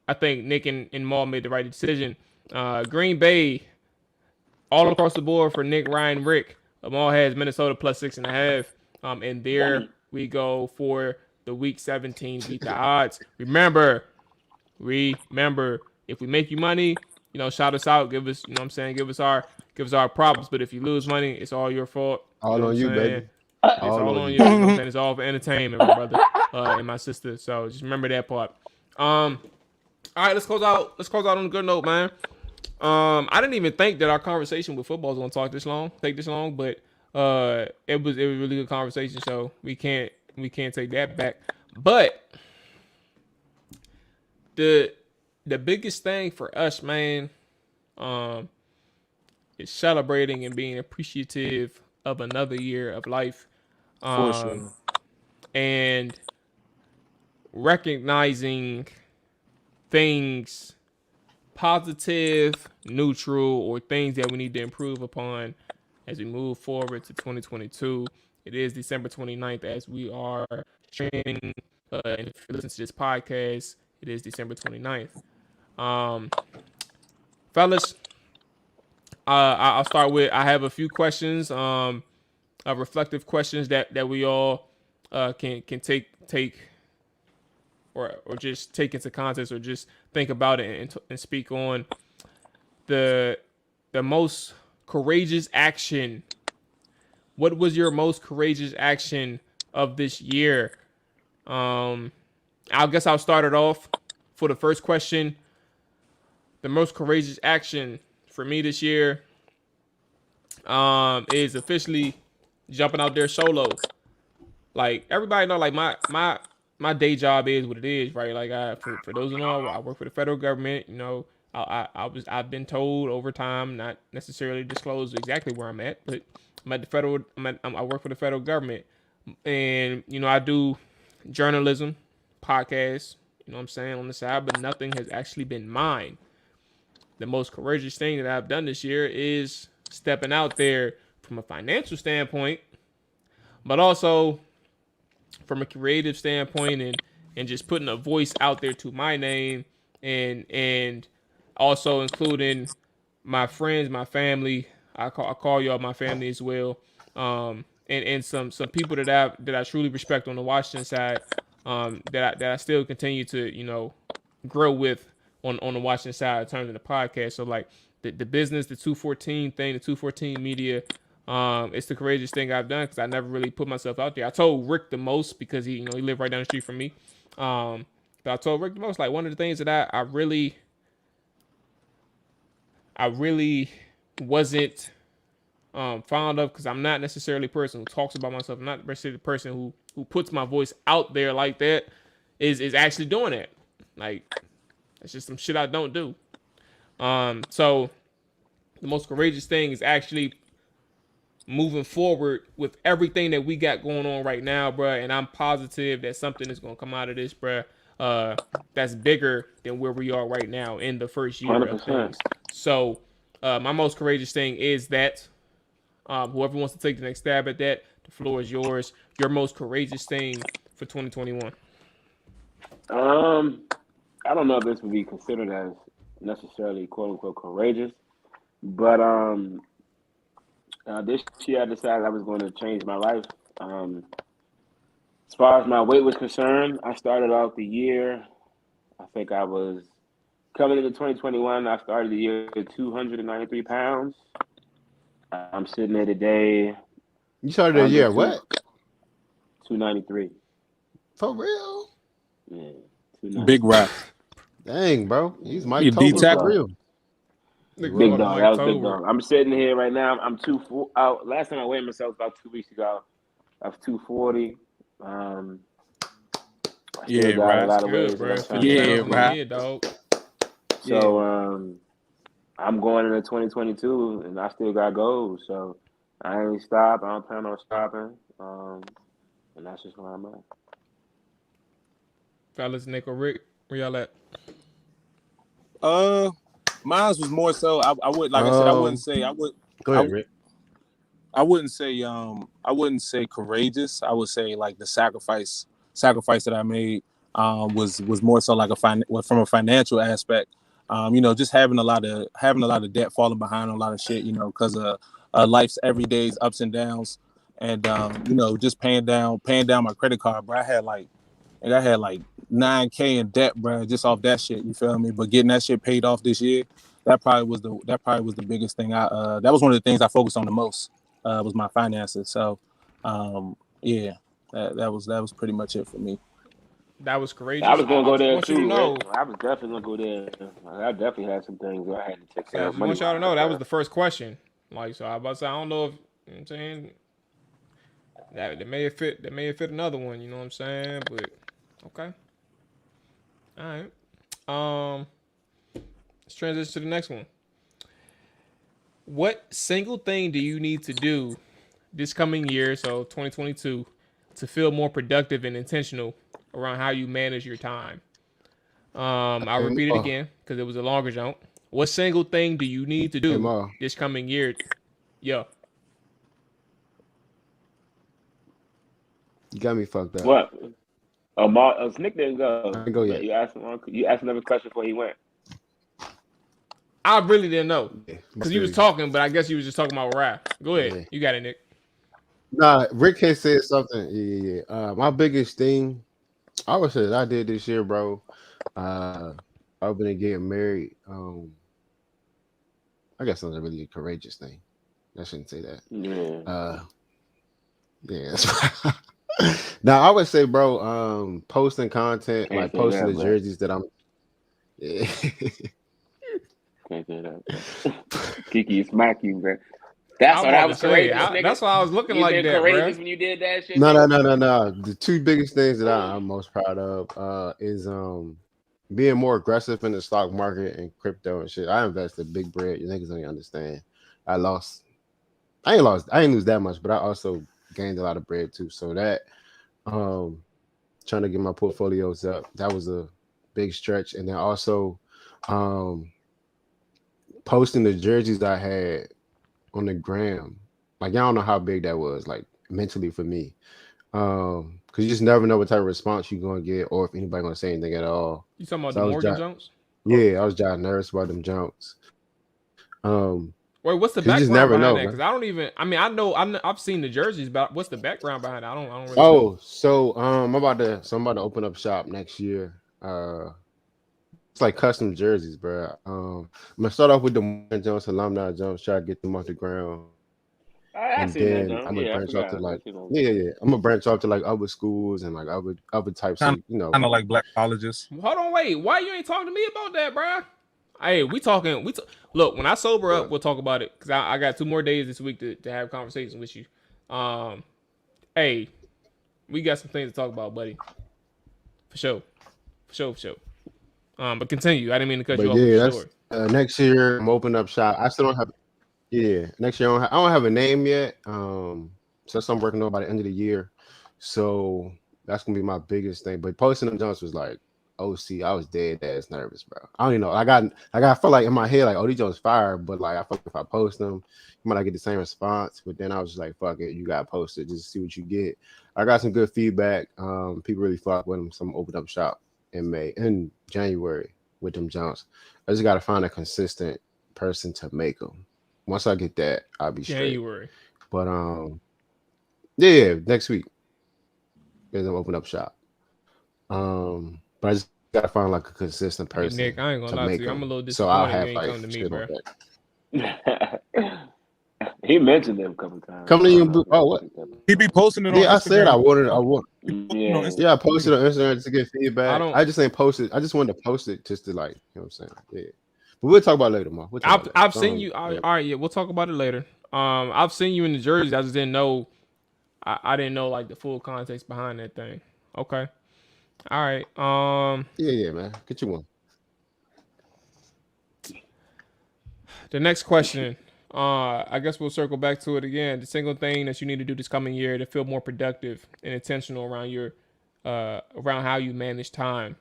I think Nick and Maul made the right decision. Green Bay, all across the board for Nick, Ryan, Rick. Maul has Minnesota plus 6.5. And there we go for the Week 17 beat the odds. Remember, if we make you money, shout us out, give us, give us our props. But if you lose money, it's all your fault. All on you, baby. It's all on you. It's all for entertainment, my brother and my sister. So just remember that part. All right, let's close out on a good note, man. I didn't even think that our conversation with football was gonna take this long, but it was a really good conversation. So we can't take that back. But the biggest thing for us, man, is celebrating and being appreciative of another year of life, For sure. and recognizing things positive, neutral, or things that we need to improve upon as we move forward to 2022. It is December 29th as we are streaming, and if you listen to this podcast, it is December 29th. Fellas, I'll start with, I have a few questions, reflective questions that we all can take or just take into context or just think about it and speak on the most courageous action. What was your most courageous action of this year? I guess I'll start it off for the first question. The most courageous action for me this year is officially jumping out there solo. Like, everybody know, like, my day job is what it is, right? Like, for those who know, I work for the federal government. I've been told over time, not necessarily disclose exactly where I'm at, but I work for the federal government, and I do journalism, podcasts, on the side, but nothing has actually been mine. The most courageous thing that I've done this year is stepping out there from a financial standpoint, but also from a creative standpoint, and just putting a voice out there to my name, and also including my friends, my family. I call y'all my family as well. And some people that I truly respect on the Washington side, that I still continue to, grow with on the Washington side in terms of the podcast. So, like, the business, the 214 thing, the 214 media, it's the courageous thing I've done because I never really put myself out there. I told Rick the most because he lived right down the street from me. But I told Rick the most. Like, one of the things that I really wasn't fond of, because I'm not necessarily a person who talks about myself. I'm not necessarily the person who puts my voice out there like that, is actually doing it. Like, it's just some shit I don't do. So the most courageous thing is actually moving forward with everything that we got going on right now, bruh. And I'm positive that something is going to come out of this, bruh, that's bigger than where we are right now in the first year 100%. Of things. So my most courageous thing is that. Whoever wants to take the next stab at that, the floor is yours. Your most courageous thing for 2021. I don't know if this would be considered as necessarily quote unquote courageous, but this year I decided I was going to change my life. As far as my weight was concerned, I started off the year. I think I was coming into 2021. I started the year at 293 pounds. I'm sitting there today. You started the year what? 293. For real? Yeah. Big rap. Dang, bro. He's Mike You Tober D-tackle? for real. Big dog. That was big dog. I'm sitting here right now. I'm 240. Last time I weighed myself about 2 weeks ago, I was 240. I still got a lot of ways. Right. Dog. So I'm going into 2022, and I still got goals. So I ain't stop. I don't plan on stopping. And that's just where I'm at. Fellas, Nick or Rick, where y'all at? Mine was more so. I would, like I said, I wouldn't say. I would. Go ahead, Rick. I wouldn't say. I wouldn't say courageous. I would say like the sacrifice that I made was more so like from a financial aspect. Just having a lot of debt, falling behind on a lot of shit. Because of life's everyday's ups and downs, and just paying down my credit card. Bro, I had like $9K in debt, bro, just off that shit. You feel me? But getting that shit paid off this year, that probably was the biggest thing. That was one of the things I focused on the most. Was my finances. So, that was pretty much it for me. That was courageous. I was gonna go there too. I was definitely gonna go there. I definitely had some things I had to take care of. I want y'all to know that was the first question. Like, so I about to say, I don't know if you know what I'm saying that may have fit another one. You know what I'm saying? But okay, all right. Let's transition to the next one. What single thing do you need to do this coming year, so 2022, to feel more productive and intentional around how you manage your time? I'll repeat it again because it was a longer jump. What single thing do you need to do this coming year? Yeah. You got me fucked up. What? Nick didn't go. I didn't go yet. You asked another question before he went. I really didn't know because you was talking, but I guess you was just talking about rap. Go ahead. Yeah. You got it, Nick. Nah, Rick had said something. Yeah. My biggest thing, I would say that I did this year, bro. I've been getting married. I guess that's not really a courageous thing. I shouldn't say that. Yeah. Now I would say, bro, posting content, like posting the jerseys that I'm. Yeah. Can't say that. Kiki smack you, bro. That's what I was courageous. That's why I was looking you like been that, courageous bro. When you did that shit. No. The two biggest things that I'm most proud of is being more aggressive in the stock market and crypto and shit. I invested big bread. You niggas don't even understand. I ain't lose that much, but I also gained a lot of bread too. So that trying to get my portfolios up, that was a big stretch. And then also posting the jerseys I had on the gram. Like, y'all don't know how big that was, like, mentally for me. Because you just never know what type of response you're going to get or if anybody going to say anything at all. You talking about the Morgan jumps? Yeah, I was just nervous about them jumps. Wait, what's the background behind that? Because I don't even. I mean, I've seen the jerseys, but what's the background behind it? I don't really know. So I'm about to open up shop next year. It's like custom jerseys, bro. I'm gonna start off with the Morgan Jones alumni jumps, try to get them off the ground. And then I'm gonna branch off to like I'm gonna branch off to like other schools and like other types of kind of like black colleges. Hold on, wait. Why you ain't talking to me about that, bro? Hey, look, when I sober up, we'll talk about it because I got 2 more days this week to have conversations with you. Hey, we got some things to talk about, buddy. For sure. But continue. I didn't mean to cut you off. Yeah, next year I'm opening up shop. I still don't have. Yeah, next year I don't have a name yet. So that's what I'm working on by the end of the year. So that's gonna be my biggest thing. But posting them jumps was like, OC, I was dead ass nervous, bro. I don't even know. I felt like in my head, like, these jumps fire, but like I feel like if I post them, you might not get the same response. But then I was just like, fuck it, you gotta post it, just see what you get. I got some good feedback. People really fuck with them. Some opened up shop in January with them jumps. I just gotta find a consistent person to make them. Once I get that, I'll be straight. January. But yeah, next week. is open up shop. But I just gotta find like a consistent person Nick, I ain't gonna lie make to you. I'm a them. little So I'll disappointed you have ain't like come to me, shit bro. on that. He mentioned it a couple times. Come to you. Oh, what? He be posting it on Yeah, I said I Instagram. wanted. Yeah. Yeah, I posted on Instagram to get feedback. don't- I just ain't posted. I just wanted to post it just to like, you know what I'm saying? Yeah. But we'll talk about it later, Mark. We'll talk about it later. I've seen you. All right, yeah, we'll talk about it later. I've seen you in the jerseys. I just didn't know. I didn't know like the full context behind that thing. Okay. All right. Yeah, man. Get you one. The next question. I guess we'll circle back to it again. The single thing that you need to do this coming year to feel more productive and intentional around your around how you manage time.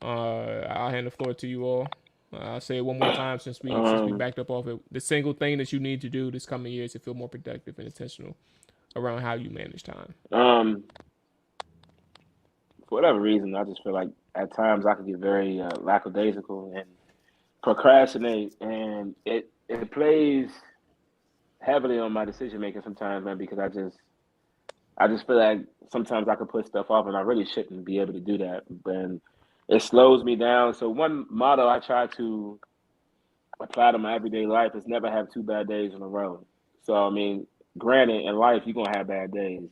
I'll hand the floor to you all. I'll say it one more time since we backed up off it. The single thing that you need to do this coming year to feel more productive and intentional around how you manage time. For whatever reason, I just feel like at times I can get very lackadaisical and procrastinate, and it plays heavily on my decision making sometimes, man. Because I just feel like sometimes I could put stuff off, and I really shouldn't be able to do that. But it slows me down. So one motto I try to apply to my everyday life is never have 2 bad days in a row. So I mean, granted, in life you're gonna have bad days,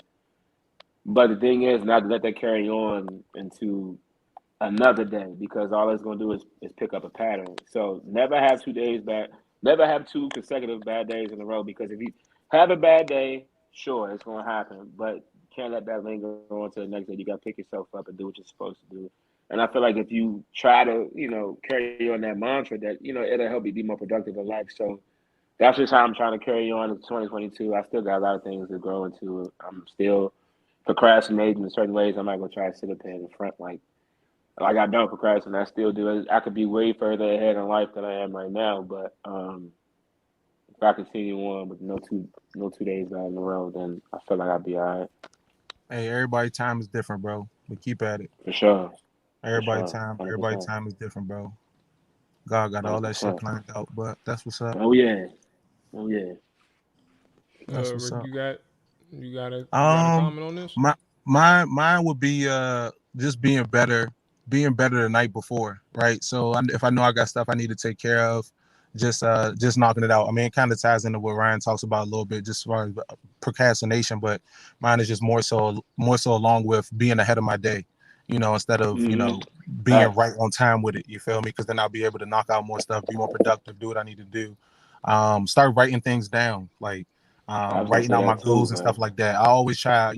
but the thing is not to let that carry on into another day because all it's gonna do is pick up a pattern. So never have 2 days bad, never have 2 consecutive bad days in a row because if you have a bad day, sure it's gonna happen, but you can't let that linger on to the next day. You gotta pick yourself up and do what you're supposed to do. And I feel like if you try to, carry on that mantra that, it'll help you be more productive in life. So that's just how I'm trying to carry on in 2022. I still got a lot of things to grow into. I'm still procrastinating in certain ways. I'm not gonna try to sit up there in the front like I don't procrastinate. I still do. I could be way further ahead in life than I am right now. But if I continue on with no 2 days bad in a row, then I feel like I'll be all right. Hey, everybody's time is different, bro. But keep at it. For sure. Everybody's For sure. time, 100%. everybody's time is different, bro. God got all that shit 100%. planned out, but that's what's up. Oh yeah. Oh yeah. That's what's Rick, up. you got a comment on this? Mine would be just being better the night before, right? So if I know I got stuff I need to take care of, just knocking it out. I mean, it kind of ties into what Ryan talks about a little bit, just as far as procrastination, but mine is just more so along with being ahead of my day, instead of being right on time with it. You feel me? Because then I'll be able to knock out more stuff, be more productive, do what I need to do. Start writing things down, like writing out my goals and stuff like that. I always try,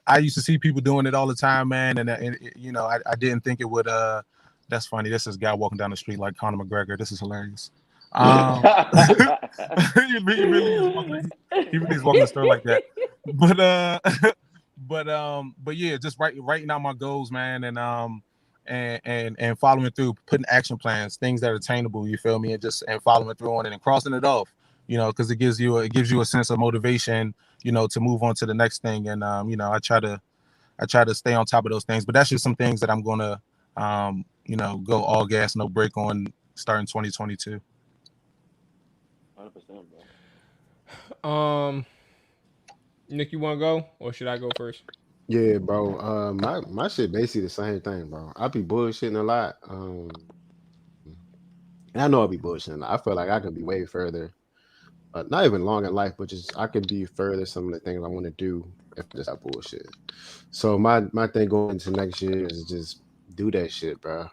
I used to see people doing it all the time, man, and I didn't think it would. That's funny. This is a guy walking down the street like Conor McGregor. This is hilarious. He really is walking the store like that. But yeah, just writing out my goals, man, and following through, putting action plans, things that are attainable. You feel me? And following through on it and crossing it off. Because it gives you a sense of motivation, to move on to the next thing. And I try to stay on top of those things. But that's just some things that I'm gonna go all gas, no break on starting 2022. 100%, bro. Nick, you want to go or should I go first? Yeah, bro. My shit basically the same thing, bro. I be bullshitting a lot. And I know I be bullshitting. I feel like I can be way further. Not even long in life, but just I could be further some of the things I want to do if just that bullshit. So my thing going into next year is just do that shit, bro.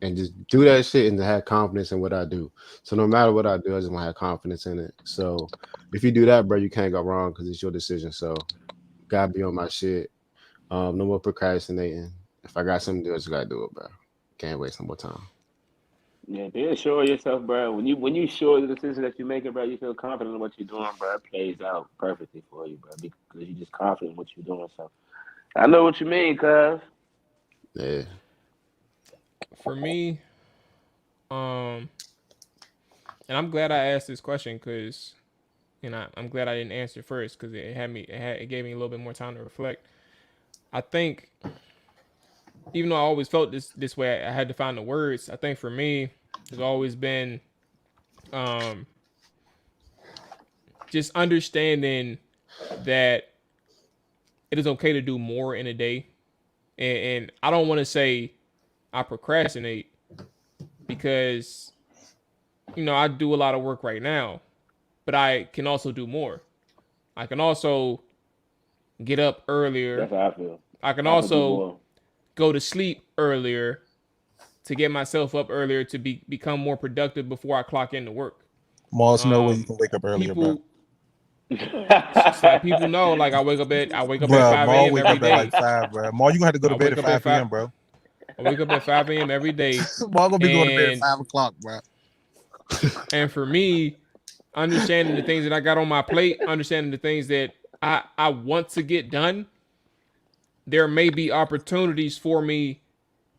And just do that shit and to have confidence in what I do. So no matter what I do, I just want to have confidence in it. So if you do that, bro, you can't go wrong because it's your decision. So gotta be on my shit. No more procrastinating. If I got something to do, I just gotta do it, bro. Can't waste no more time. Yeah, be sure of yourself, bro. When you sure of the decision that you're making, bro, you feel confident in what you're doing, bro. It plays out perfectly for you, bro, because you're just confident in what you're doing. So I know what you mean, cuz. Yeah. For me, and I'm glad I asked this question because, I'm glad I didn't answer first because it gave me a little bit more time to reflect. I think, even though I always felt this way, I had to find the words. I think for me, it's always been, just understanding that it is okay to do more in a day. And I don't want to say I procrastinate because, I do a lot of work right now, but I can also do more. I can also get up earlier. That's how I feel. I can also go to sleep earlier to get myself up earlier to become more productive before I clock into work. Moss, no way you can wake up earlier, bro. It's like people know, like I wake up at 5 a.m. every day. Like 5, bro. Maul, you gonna have to go to bed at 5 p.m., bro. I wake up at 5 a.m. every day. Maul gonna be going to bed at 5 o'clock, bro. And for me, understanding the things that I got on my plate, understanding the things that I want to get done, there may be opportunities for me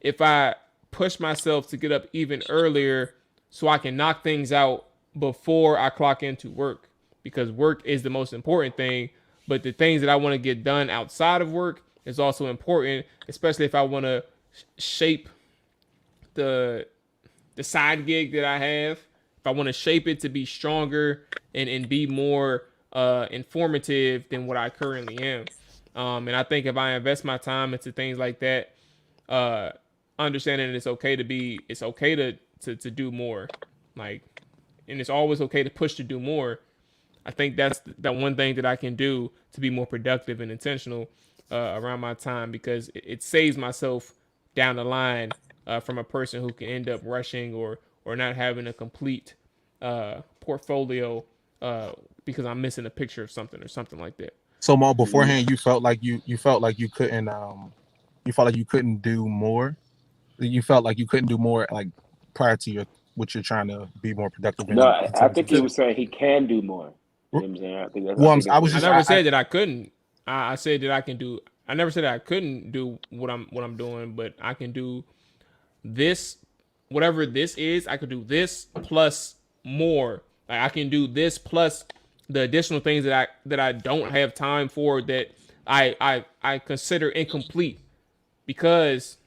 if I push myself to get up even earlier so I can knock things out before I clock into work. Because work is the most important thing, but the things that I want to get done outside of work is also important, especially if I want to shape the side gig that I have. If I want to shape it to be stronger and be more informative than what I currently am. And I think if I invest my time into things like that, understanding that it's okay to do more, like, and it's always okay to push to do more. I think that's the one thing that I can do to be more productive and intentional around my time, because it saves myself down the line from a person who can end up rushing or not having a complete portfolio because I'm missing a picture of something or something like that. So, Maul, beforehand, you felt like you couldn't do more. You felt like you couldn't do more, like, prior to what you're trying to be more productive in. No, I think he was saying he can do more. You know what I'm saying? I never said that I couldn't. I said that I can do. I never said that I couldn't do what I'm doing, but I can do this, whatever this is. I could do this plus more. Like, I can do this plus the additional things that I don't have time for, that I consider incomplete because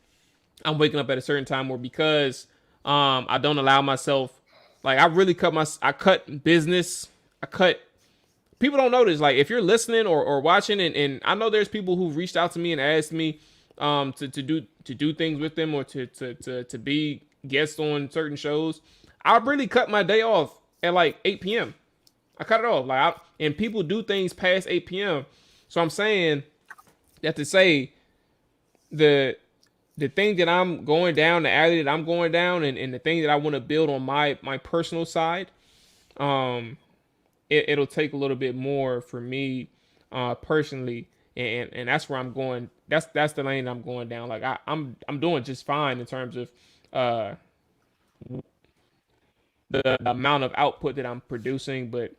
I'm waking up at a certain time, or because I don't allow myself. Like, I cut business. People don't notice, like, if you're listening or watching, and I know there's people who've reached out to me and asked me to do things with them, or to be guests on certain shows. I really cut my day off at like 8 p.m. I cut it off, and people do things past 8 p.m. So I'm saying that to say the thing that I'm going down, the alley that I'm going down, and the thing that I want to build on my personal side, it'll take a little bit more for me personally, and that's where I'm going. That's the lane I'm going down. Like, I'm doing just fine in terms of the amount of output that I'm producing. But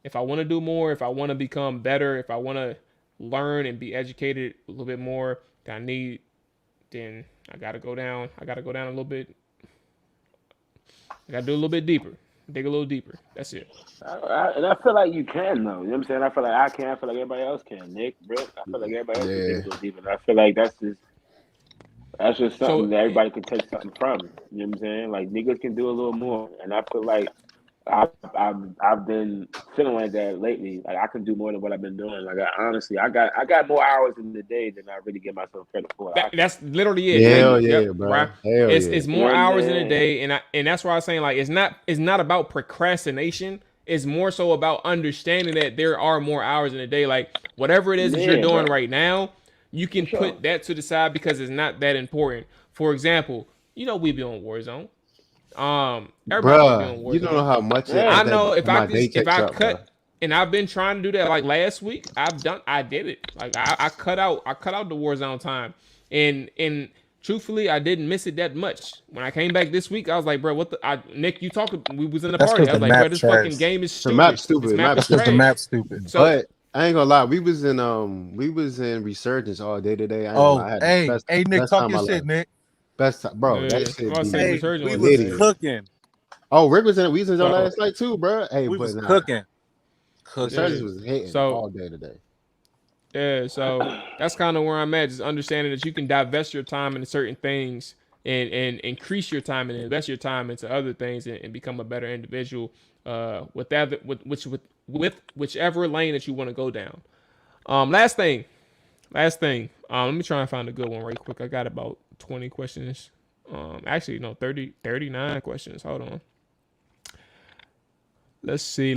if I want to do more, if I want to become better, if I want to learn and be educated a little bit more than I need, then I gotta go down. I gotta go down a little bit. I gotta do a little bit deeper. Dig a little deeper. That's it. And I feel like you can, though. You know what I'm saying? I feel like I can. I feel like everybody else can. Nick, Britt, I feel like everybody else can dig a little deeper. And I feel like that's just something that everybody can take something from. You know what I'm saying? Like, niggas can do a little more. And I feel like I've been feeling like that lately. Like, I can do more than what I've been doing. Like, I got more hours in the day than I really give myself credit for. That's literally it. Hell yeah, bro. Right? It's more hours in a day, and that's why I'm saying, like, it's not about procrastination. It's more so about understanding that there are more hours in a day. Like, whatever it is that you're doing right now, you can put that to the side because it's not that important. For example, we be on Warzone. Bruh, you don't know how much I know. If I cut, and I've been trying to do that. Like, last week, I did it. Like, I cut out the Warzone time, and truthfully, I didn't miss it that much. When I came back this week, I was like, bro, Nick, you talked. We was in the party. I was like, bro, this fucking game is stupid. The map's stupid. So, but I ain't gonna lie, we was in Resurgence all day today. Hey, Nick, talk your shit, Nick. Best time, bro. That shit we was cooking. Oh, Rick was in the last night too, bro. Hey, we was cooking. Resurgence was hitting all day today. Yeah, so that's kind of where I'm at. Just understanding that you can divest your time into certain things and increase your time and invest your time into other things and become a better individual with whichever lane that you want to go down. Last thing, Last thing. Let me try and find a good one right quick. I got about 20 questions. Actually, no, 39 questions. Hold on. Let's see.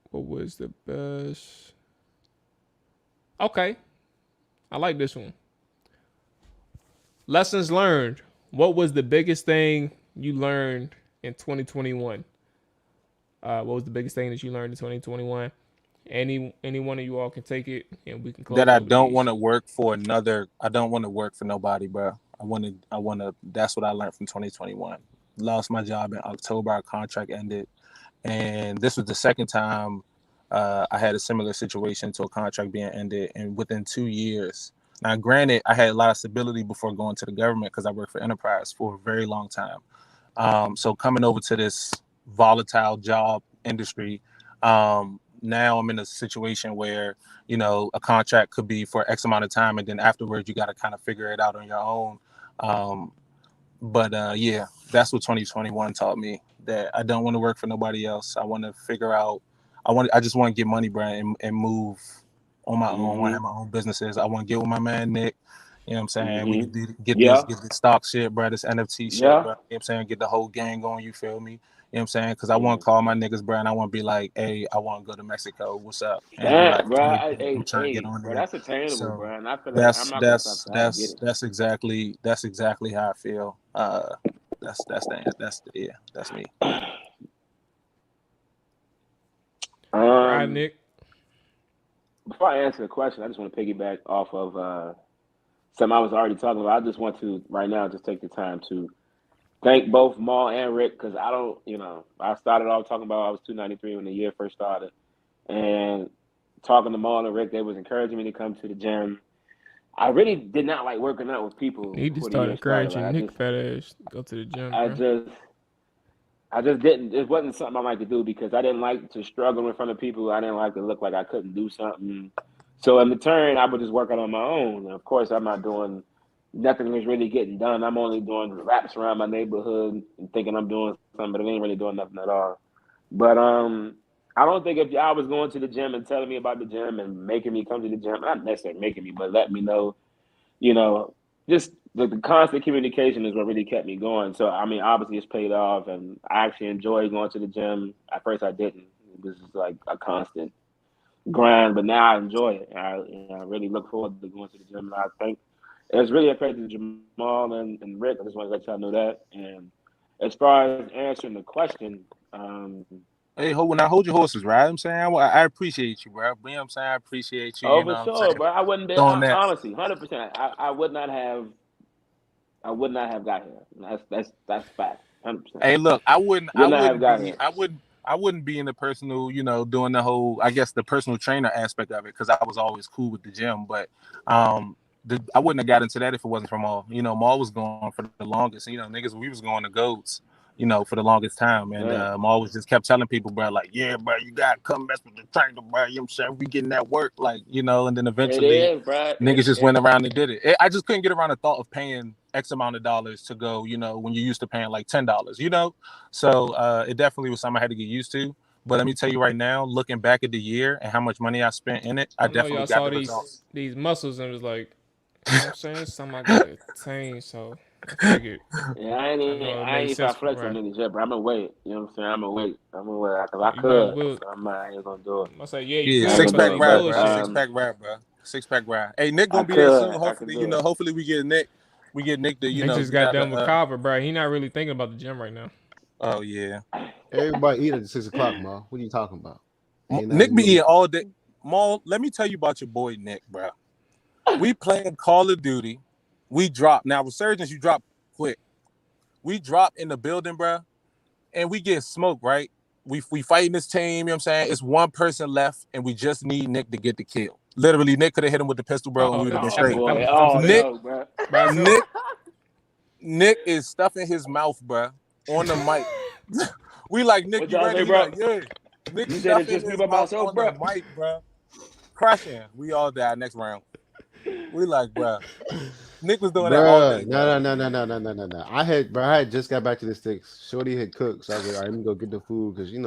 What was the best? Okay. I like this one. Lessons learned. What was the biggest thing you learned in 2021? What was the biggest thing that you learned in 2021? Any one of you all can take it, and we can close. That I don't want to work for another. I don't want to work for nobody, bro. I want to. That's what I learned from 2021. Lost my job in October. Our contract ended, and this was the second time I had a similar situation to a contract being ended, and within 2 years. Now, granted, I had a lot of stability before going to the government because I worked for Enterprise for a very long time. So coming over to this volatile job industry, now I'm in a situation where, you know, a contract could be for X amount of time, and then afterwards you got to kind of figure it out on your own. Yeah, that's what 2021 taught me, that I don't want to work for nobody else. I want to figure out. I just want to get money, bro, and move on my own. I want to have my own businesses. I want to get with my man Nick. You know what I'm saying? We can get this stock shit, bro, this NFT shit, bro. You know what I'm saying? Get the whole gang going, you feel me? You know what I'm saying? Because I want to call my niggas, bro, and I want to be like, hey, I want to go to Mexico. What's up? And That, like, bro, I'm trying to get on bro, there. that's attainable, So bro. And I feel like I'm not gonna stop trying to get it. that's exactly how I feel. That's me. Right, Nick. Before I answer the question, I just want to piggyback off of something I was already talking about. I just want to right now just take the time to thank both Maul and Rick, because I don't, you know, I started off talking about I was 293 when the year first started, and talking to Maul and Rick, they was encouraging me to come to the gym. I really did not like working out with people. You need to start encouraging Nick fat ass to go to the gym, bro. I just didn't. It wasn't something I like to do because I didn't like to struggle in front of people. I didn't like to look like I couldn't do something. So in return, I would just work out on my own. And of course, I'm not doing nothing was really getting done. I'm only doing laps around my neighborhood and thinking I'm doing something, but I ain't really doing nothing at all. But I don't think if y'all was going to the gym and telling me about the gym and making me come to the gym, not necessarily making me, but letting me know, you know, just the constant communication is what really kept me going. So, I mean, obviously it's paid off, and I actually enjoy going to the gym. At first I didn't. It was just like a constant grind, but now I enjoy it. I really look forward to going to the gym. And I think it's really a credit to Jamal and Rick. I just want to let y'all know that. And as far as answering the question, hey, hold your horses, right? I'm saying I appreciate you, bro. You know what I'm saying? I appreciate you. Oh, you know for sure, bro. I wouldn't be honestly, 100%. I would not have got here. That's fact. 100%. Hey, look, I wouldn't be in the personal, you know, doing the whole, I guess, the personal trainer aspect of it, because I was always cool with the gym. But I wouldn't have got into that if it wasn't for Maul. You know, Maul was going for the longest. You know, niggas, we was going to GOATs, you know, for the longest time. And Maul was just kept telling people, bro, like, yeah, bro, you got to come mess with the trainer, bro. You know what I'm saying? We getting that work, like, you know, and then eventually niggas just went around and did it. I just couldn't get around the thought of paying X amount of dollars to go, you know, when you're used to paying like $10, you know? So it definitely was something I had to get used to. But let me tell you right now, looking back at the year and how much money I spent in it, I definitely got the results. These muscles and was like, you know what I'm saying? Something I got to attain, so I figured. Yeah, I ain't start flexing on niggas yet, but I'm gonna wait. You know what I'm saying? I'm gonna wait. Cause I could. I ain't gonna do it. I say, yeah, six-pack rap, bro. Six-pack rap, bro. Six-pack rap. Hey, Nick gonna be there soon. Hopefully, you know, hopefully we get Nick. We get Nick to, you know. Nick just got done with Carver, bro. He not really thinking about the gym right now. Oh, yeah. Everybody eat at 6 o'clock, Ma. What are you talking about? Nick be eating all day. Ma, let me tell you about your boy Nick, bro. We playing Call of Duty. We drop. Now, Resurgence, you drop quick. We drop in the building, bro, and we get smoked, right? We fighting this team, you know what I'm saying? It's one person left, and we just need Nick to get the kill. Literally, Nick could have hit him with the pistol, bro, and we would have been straight. Nick is stuffing his mouth, bro, on the mic. We like, Nick, what you ready? Bro? Like, yeah. Nick stuffing his mouth on the mic, bro. Crushing. We all die next round. We like, bro. Nick was doing that all day. No. I had just got back to the sticks. Shorty had cooked, so I was like, all right, let me go get the food because you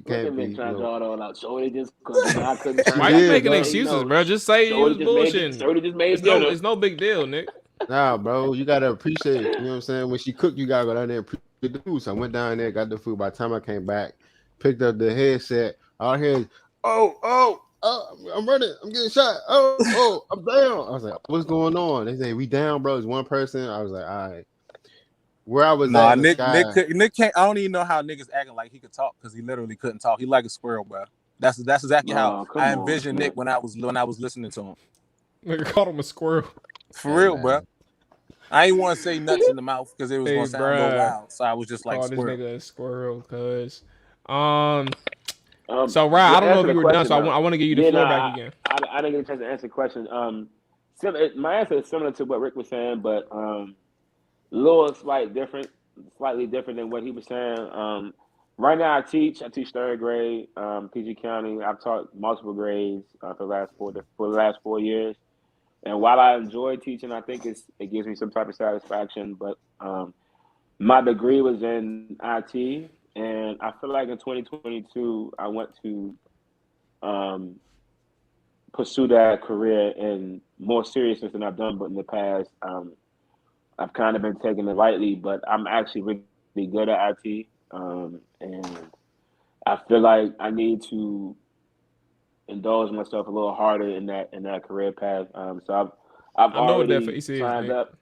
can't be. Trying to draw it all out. Shorty just cooking. I couldn't. Why you making excuses, bro? Just say you was bullshitting. Shorty just made dinner. It's no big deal, Nick. Nah, bro, you gotta appreciate. You know what I'm saying? When she cooked, you gotta go down there and appreciate the food. So I went down there, got the food. By the time I came back, picked up the headset. All I hear is, oh, I'm running. I'm getting shot. Oh, I'm down. I was like, what's going on? They say, we down, bro. It's one person. I was like, all right. Where I was at, Nick can't. I don't even know how niggas acting like he could talk because he literally couldn't talk. He like a squirrel, bro. That's exactly how I envisioned Nick when I was listening to him. Nigga called him a squirrel. For real, bro. I ain't want to say nuts in the mouth because it was gonna sound a little loud. So I was just like, call squirrel. This nigga a squirrel, cuz. So Ryan, I don't know if you were done, so I want to give you the floor back again. I didn't get a chance to answer the question. My answer is similar to what Rick was saying, but a little slightly different than what he was saying. Right now, I teach third grade, PG County. I've taught multiple grades for the last 4 years. And while I enjoy teaching, I think it gives me some type of satisfaction. But my degree was in IT, and I feel like in 2022, I want to pursue that career in more seriousness than I've done, but in the past. I've kind of been taking it lightly, but I'm actually really good at IT, and I feel like I need to indulge myself a little harder in that career path. So I've already signed up.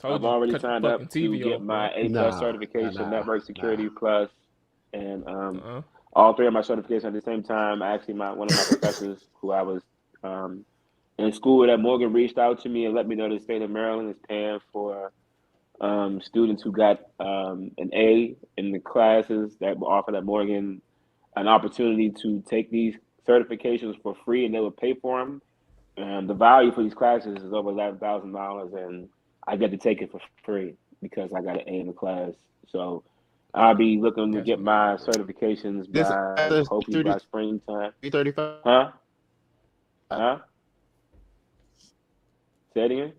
I've already signed up to get my A+ certification, Network Security Plus, and all three of my certifications at the same time. Actually, one of my professors who I was in school at Morgan reached out to me and let me know the state of Maryland is paying for students who got an A in the classes that were offered at Morgan an opportunity to take these certifications for free, and they would pay for them. And the value for these classes is over $11,000, and I get to take it for free because I got an A in the class. So I'll be looking to get my certifications hopefully by springtime. 335? Huh? Say it again?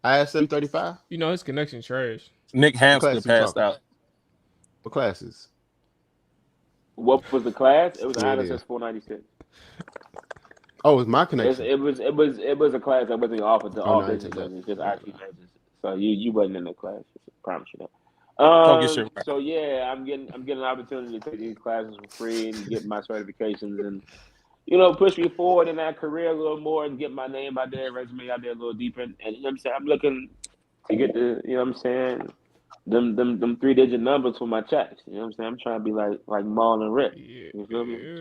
I asked 735. You know his connection trash. Nick Hamster passed out. What classes? What was the class? It was ISS 496. Oh, it was my connection. It was a class that wasn't offered to all business majors, just IT majors. So you wasn't in the class. I promise you that. So yeah, I'm getting an opportunity to take these classes for free and get my certifications and push me forward in that career a little more and get my name out there, resume out there a little deeper. And you know what I'm saying? I'm looking to get the them 3-digit numbers for my checks. You know what I'm saying? I'm trying to be like Maul and Rick. You feel me?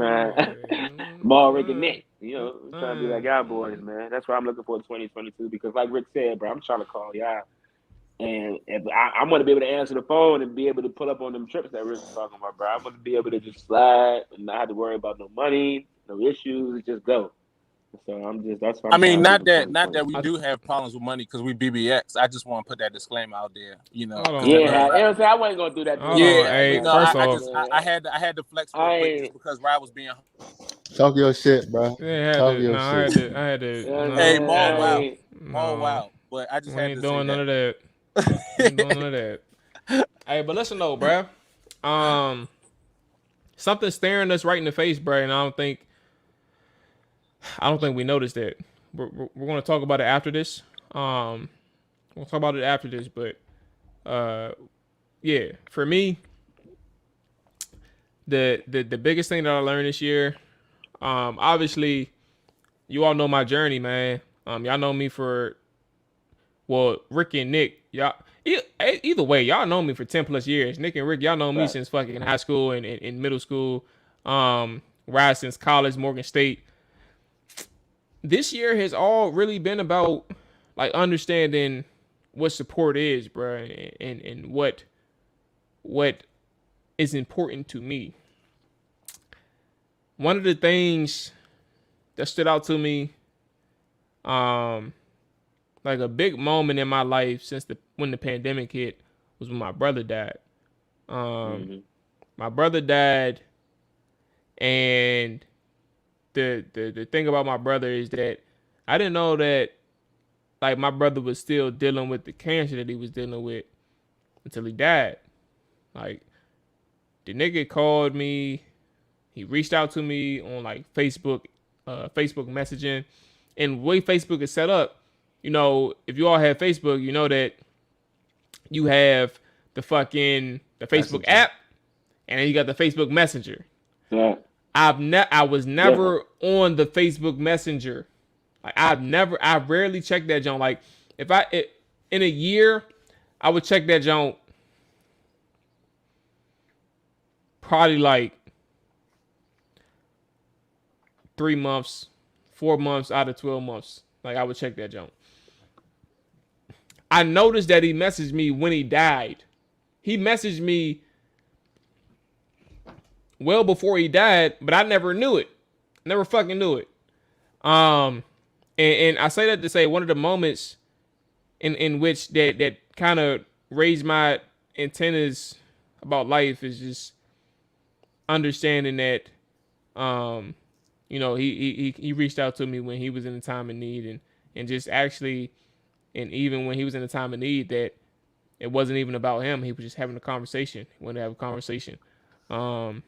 Maul, Rick, and Nick. I'm trying to be like y'all boys, man. That's what I'm looking for in 2022 because like Rick said, bro, I'm trying to call y'all. And if I want to be able to answer the phone and be able to pull up on them trips that Rick was talking about, bro. I want to be able to just slide and not have to worry about no money, no issues, just go. So that's why not that we do have problems with money because we BBX. I just want to put that disclaimer out there, I wasn't gonna do that. I had to flex real quick just because Ryan was being. Talk your shit, bro. I had to. Hey, Maul, wow. But I just had to doing none of that. Ain't doing none of that. Hey, but listen though, bro. Something staring us right in the face, bro, and I don't think we noticed that. We're going to talk about it after this. We'll talk about it after this, but yeah, for me, the biggest thing that I learned this year, obviously, you all know my journey, man. Y'all know me for, Rick and Nick, y'all. Either way, y'all know me for 10 plus years. Nick and Rick, y'all know me since fucking high school and in middle school. Ride since college, Morgan State. This year has all really been about like understanding what support is, bro, and what is important to me. One of the things that stood out to me, like a big moment in my life since when the pandemic hit was when my brother died. My brother died, and the thing about my brother is that I didn't know that like my brother was still dealing with the cancer that he was dealing with until he died. Like, the nigga called me, he reached out to me on like Facebook messaging, and the way Facebook is set up, you know, if you all have Facebook, you know that you have the Facebook app, and then you got the Facebook Messenger. Yeah. I was never on the Facebook Messenger. Like I rarely check that junk. Like in a year, I would check that junk probably like 3 months, 4 months out of 12 months. Like I would check that junk. I noticed that he messaged me when he died. He messaged me well before he died, but I never knew it. Never fucking knew it. And I say that to say one of the moments in which that kind of raised my antennas about life is just understanding that, you know, he reached out to me when he was in a time of need, and just actually, and even when he was in a time of need, that it wasn't even about him. He was just having a conversation. He wanted to have a conversation. And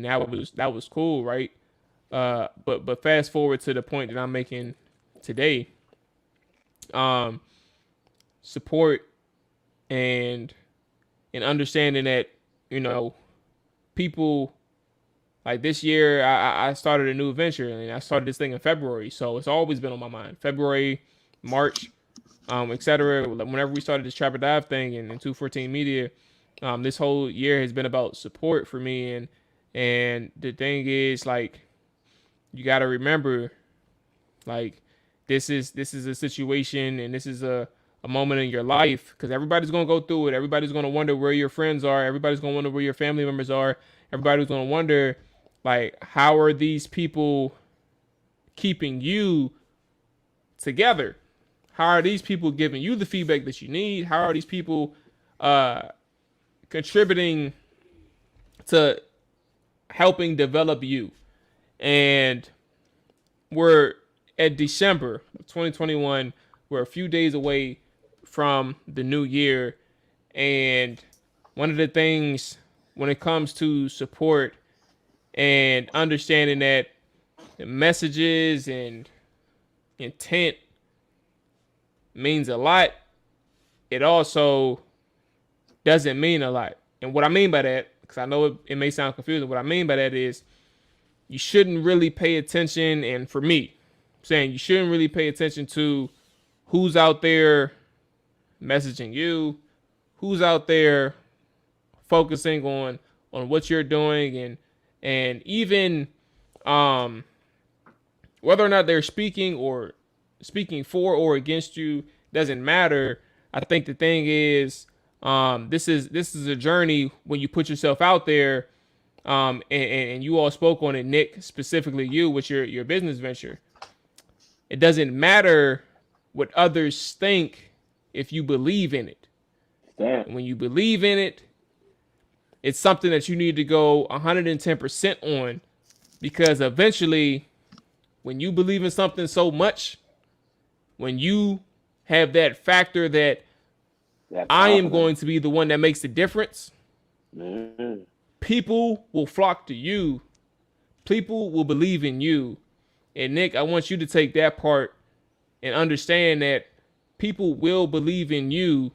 that was cool, right? But fast forward to the point that I'm making today. Support and understanding that, you know, people like this year, I started a new venture, and I started this thing in February. So it's always been on my mind. February, March, etc. Whenever we started this Trap or Dive thing in 214 Media, this whole year has been about support for me. And the thing is, like, you got to remember, like, this is a situation, and this is a moment in your life, because everybody's going to go through it. Everybody's going to wonder where your friends are. Everybody's going to wonder where your family members are. Everybody's going to wonder, like, how are these people keeping you together? How are these people giving you the feedback that you need? How are these people contributing to helping develop you? And we're at December of 2021. We're a few days away from the new year. And one of the things when it comes to support and understanding that the messages and intent means a lot, it also doesn't mean a lot. And what I mean by that, because I know it may sound confusing, what I mean by that is you shouldn't really pay attention, and for me, I'm saying you shouldn't really pay attention to who's out there messaging you, who's out there focusing on what you're doing, and even whether or not they're speaking for or against you doesn't matter. I think the thing is, this is a journey when you put yourself out there, and you all spoke on it, Nick, specifically you with your business venture. It doesn't matter what others think if you believe in it. And when you believe in it, it's something that you need to go 110% on, because eventually, when you believe in something so much, when you have that factor that I am going to be the one that makes the difference, people will flock to you. People will believe in you. And Nick, I want you to take that part and understand that people will believe in you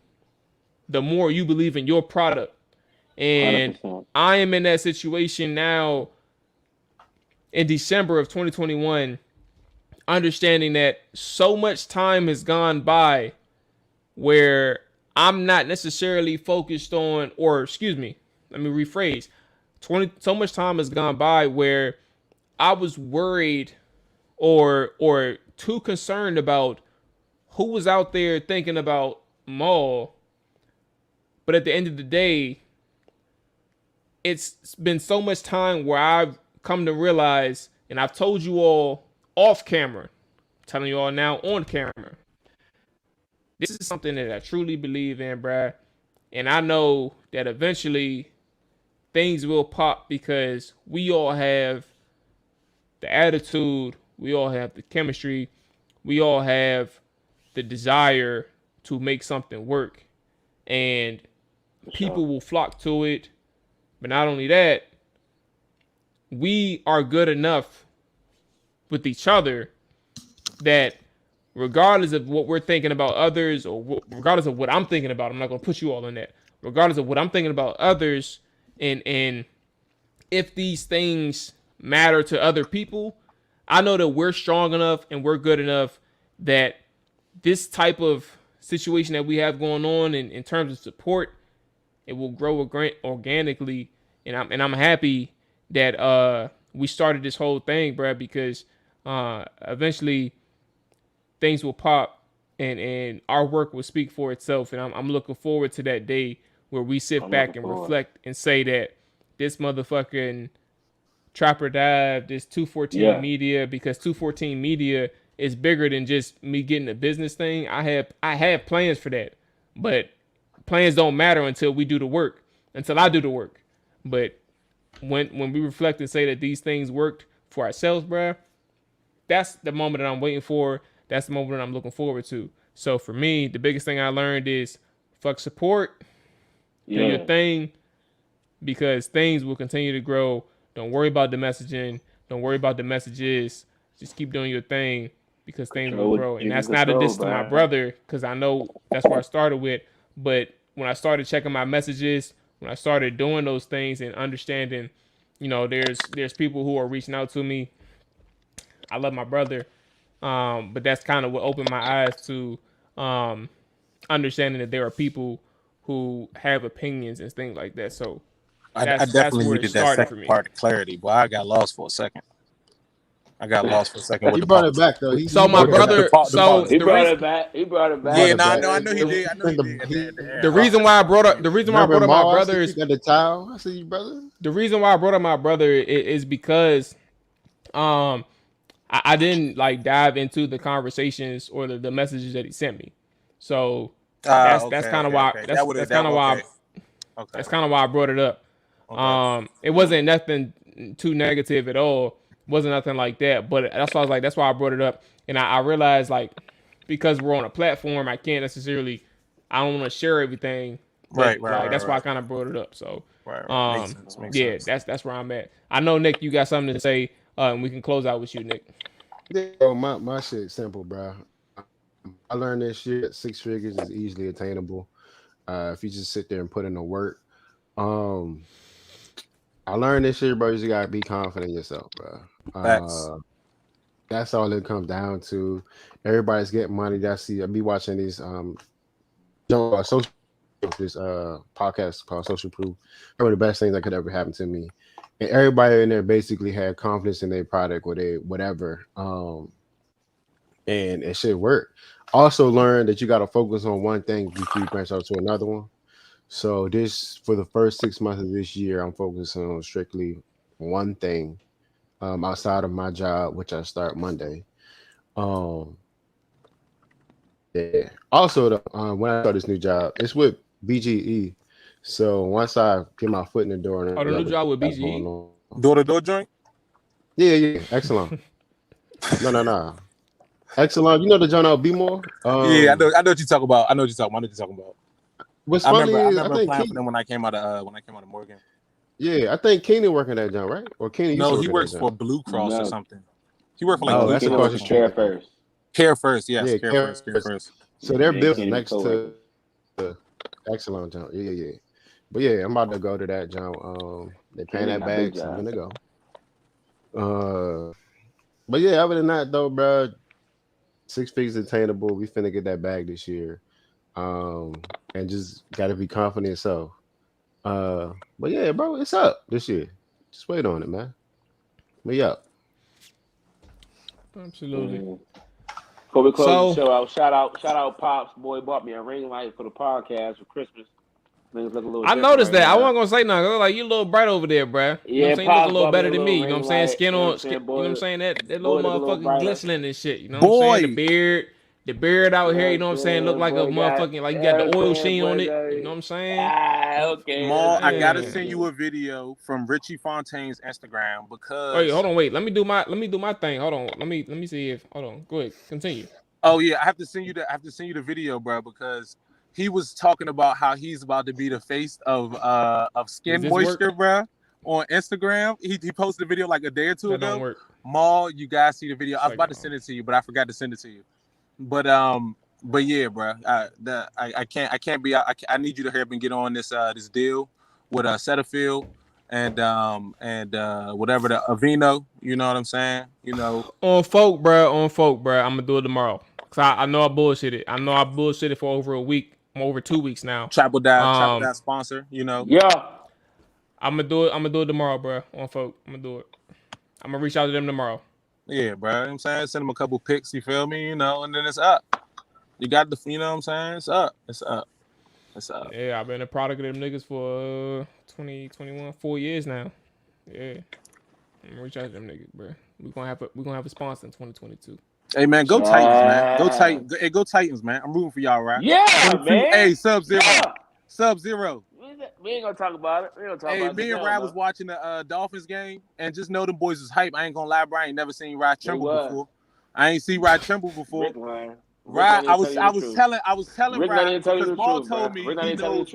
the more you believe in your product. And 100%. I am in that situation now in December of 2021, understanding that so much time has gone by where I'm not necessarily focused on, or excuse me, let me rephrase. So much time has gone by where I was worried or too concerned about who was out there thinking about Maul. But at the end of the day, it's been so much time where I've come to realize, and I've told you all off camera, I'm telling you all now on camera, this is something that I truly believe in, bruh. And I know that eventually things will pop, because we all have the attitude, we all have the chemistry, we all have the desire to make something work, and people will flock to it. But not only that, we are good enough with each other that regardless of what we're thinking about others, or regardless of what I'm thinking about, I'm not going to put you all in that. Regardless of what I'm thinking about others, and if these things matter to other people, I know that we're strong enough and we're good enough that this type of situation that we have going on in terms of support, it will grow organically. And I'm happy that we started this whole thing, Brad, because eventually things will pop and our work will speak for itself. And I'm looking forward to that day where we sit back and reflect and say that this motherfucking Trapper Dive, this 214 Media, because 214 Media is bigger than just me getting a business thing. I have plans for that, but plans don't matter until we do the work, until I do the work. But when we reflect and say that these things worked for ourselves, bruh, that's the moment that I'm waiting for. That's the moment that I'm looking forward to. So for me, the biggest thing I learned is fuck support, do your thing, because things will continue to grow. Don't worry about the messaging. Don't worry about the messages. Just keep doing your thing, because things will grow. And that's not a diss to my brother, because I know that's where I started with. But when I started checking my messages, when I started doing those things and understanding, you know, there's people who are reaching out to me. I love my brother. But that's kind of what opened my eyes to understanding that there are people who have opinions and things like that. So I definitely needed that second part of clarity. Boy, I got lost for a second. With he brought it back though. So my brother, he brought it back. Yeah, no, I know he did. The reason why I brought up my brother is got the towel. I see you, brother. The reason why I brought up my brother is because I didn't like dive into the conversations or the messages that he sent me. So that's kind of why that's kind of why I brought it up. Okay. It wasn't nothing too negative at all. Wasn't nothing like that. But that's why I was like, that's why I brought it up. And I realized, like, because we're on a platform, I can't necessarily, I don't want to share everything. Right. That's why I kind of brought it up. So makes sense. That's where I'm at. I know, Nick, you got something to say, and we can close out with you, Nick. Yeah, my shit's simple, bro. I learned this year that 6 figures is easily attainable if you just sit there and put in the work. I learned this year, bro. You just gotta be confident in yourself, bro. That's all it comes down to. Everybody's getting money. I be watching these social this podcast called Social Proof. One of the best things that could ever happen to me. And everybody in there basically had confidence in their product or their whatever. And it should work. Also learned that you got to focus on one thing before you branch out to another one. So for the first 6 months of this year, I'm focusing on strictly one thing outside of my job, which I start Monday. Yeah. Also, when I start this new job, it's with BGE. So once I get my foot in the door, the new job with BGE, door-to-door joint. Yeah, excellent. No. Excellent. You know the joint out B-More? Yeah, I know what you talk about. I know what you're talking about. What's funny I is remember applying for them when I came out of Morgan. Yeah, I think Keenan working that joint, right? Or Keenan? No, he works for Blue Cross or something. He worked for Blue that's across the street. Care First. Care First, yes. Yeah, Care First. So they're building next to the Excellent joint. Yeah. But yeah, I'm about to go to that joint. They paying that bag, so I'm gonna go. But yeah, other than that though, bro, 6 figures attainable. We finna get that bag this year. And just gotta be confident. So, but yeah, bro, it's up this year. Just wait on it, man. We up. Absolutely. Before we close the show out, shout out, Pops. Boy bought me a ring light for the podcast for Christmas. Things look a little. I noticed that. I wasn't gonna say nothing. I was like, you a little bright over there, bro. You know what I'm saying? You look a little better than me. You know what I'm saying? Skin on, you know what I'm saying? That little motherfucking glistening and shit. You know what I'm saying? The beard out here, you know what I'm saying? Look like a motherfucking, like you got the oil sheen on it. You know what I'm saying? Okay. Maul, I gotta send you a video from Richie Fontaine's Instagram because. Wait, hold on, wait. Let me do my thing. Hold on. Let me see if. Hold on. Go ahead. Continue. Oh yeah, I have to send you the video, bro, because he was talking about how he's about to be the face of Skin Moisture, bro, on Instagram. He posted a video like a day or two ago. Don't work. Maul, you guys see the video. I was about to send it to you, but I forgot to send it to you. But yeah, bro, I can't be. I need you to hurry up and get on this deal with Setterfield and whatever the Avino. You know what I'm saying? You know, on folk, bro. I'm gonna do it tomorrow. Cause I know I bullshitted. I know I bullshitted for over a week. I'm over 2 weeks now. Chapel Dad sponsor. You know. Yeah. I'm gonna do it tomorrow, bro. On folk, I'm gonna do it. I'm gonna reach out to them tomorrow. Yeah, bro. You know what I'm saying? Send them a couple pics, you feel me? You know, and then it's up. You got the, you know what I'm saying? It's up. It's up. It's up. Yeah, I've been a product of them niggas for 2021, 4 years now. Yeah. I'm gonna reach out to them niggas, bro. We're gonna have a sponsor in 2022. Hey man, go Titans, man. Go Titans. Hey, go Titans, man. I'm rooting for y'all, right? Yeah, man. Hey, Sub-Zero. Yeah. Sub-Zero. We ain't gonna talk about it. Hey, me and Rod was watching the Dolphins game, and just know them boys is hype. I ain't gonna lie, bro. I ain't never seen Rod tremble before. I ain't seen Rod tremble before. Rod, I was telling Rod because Maul told me he knows.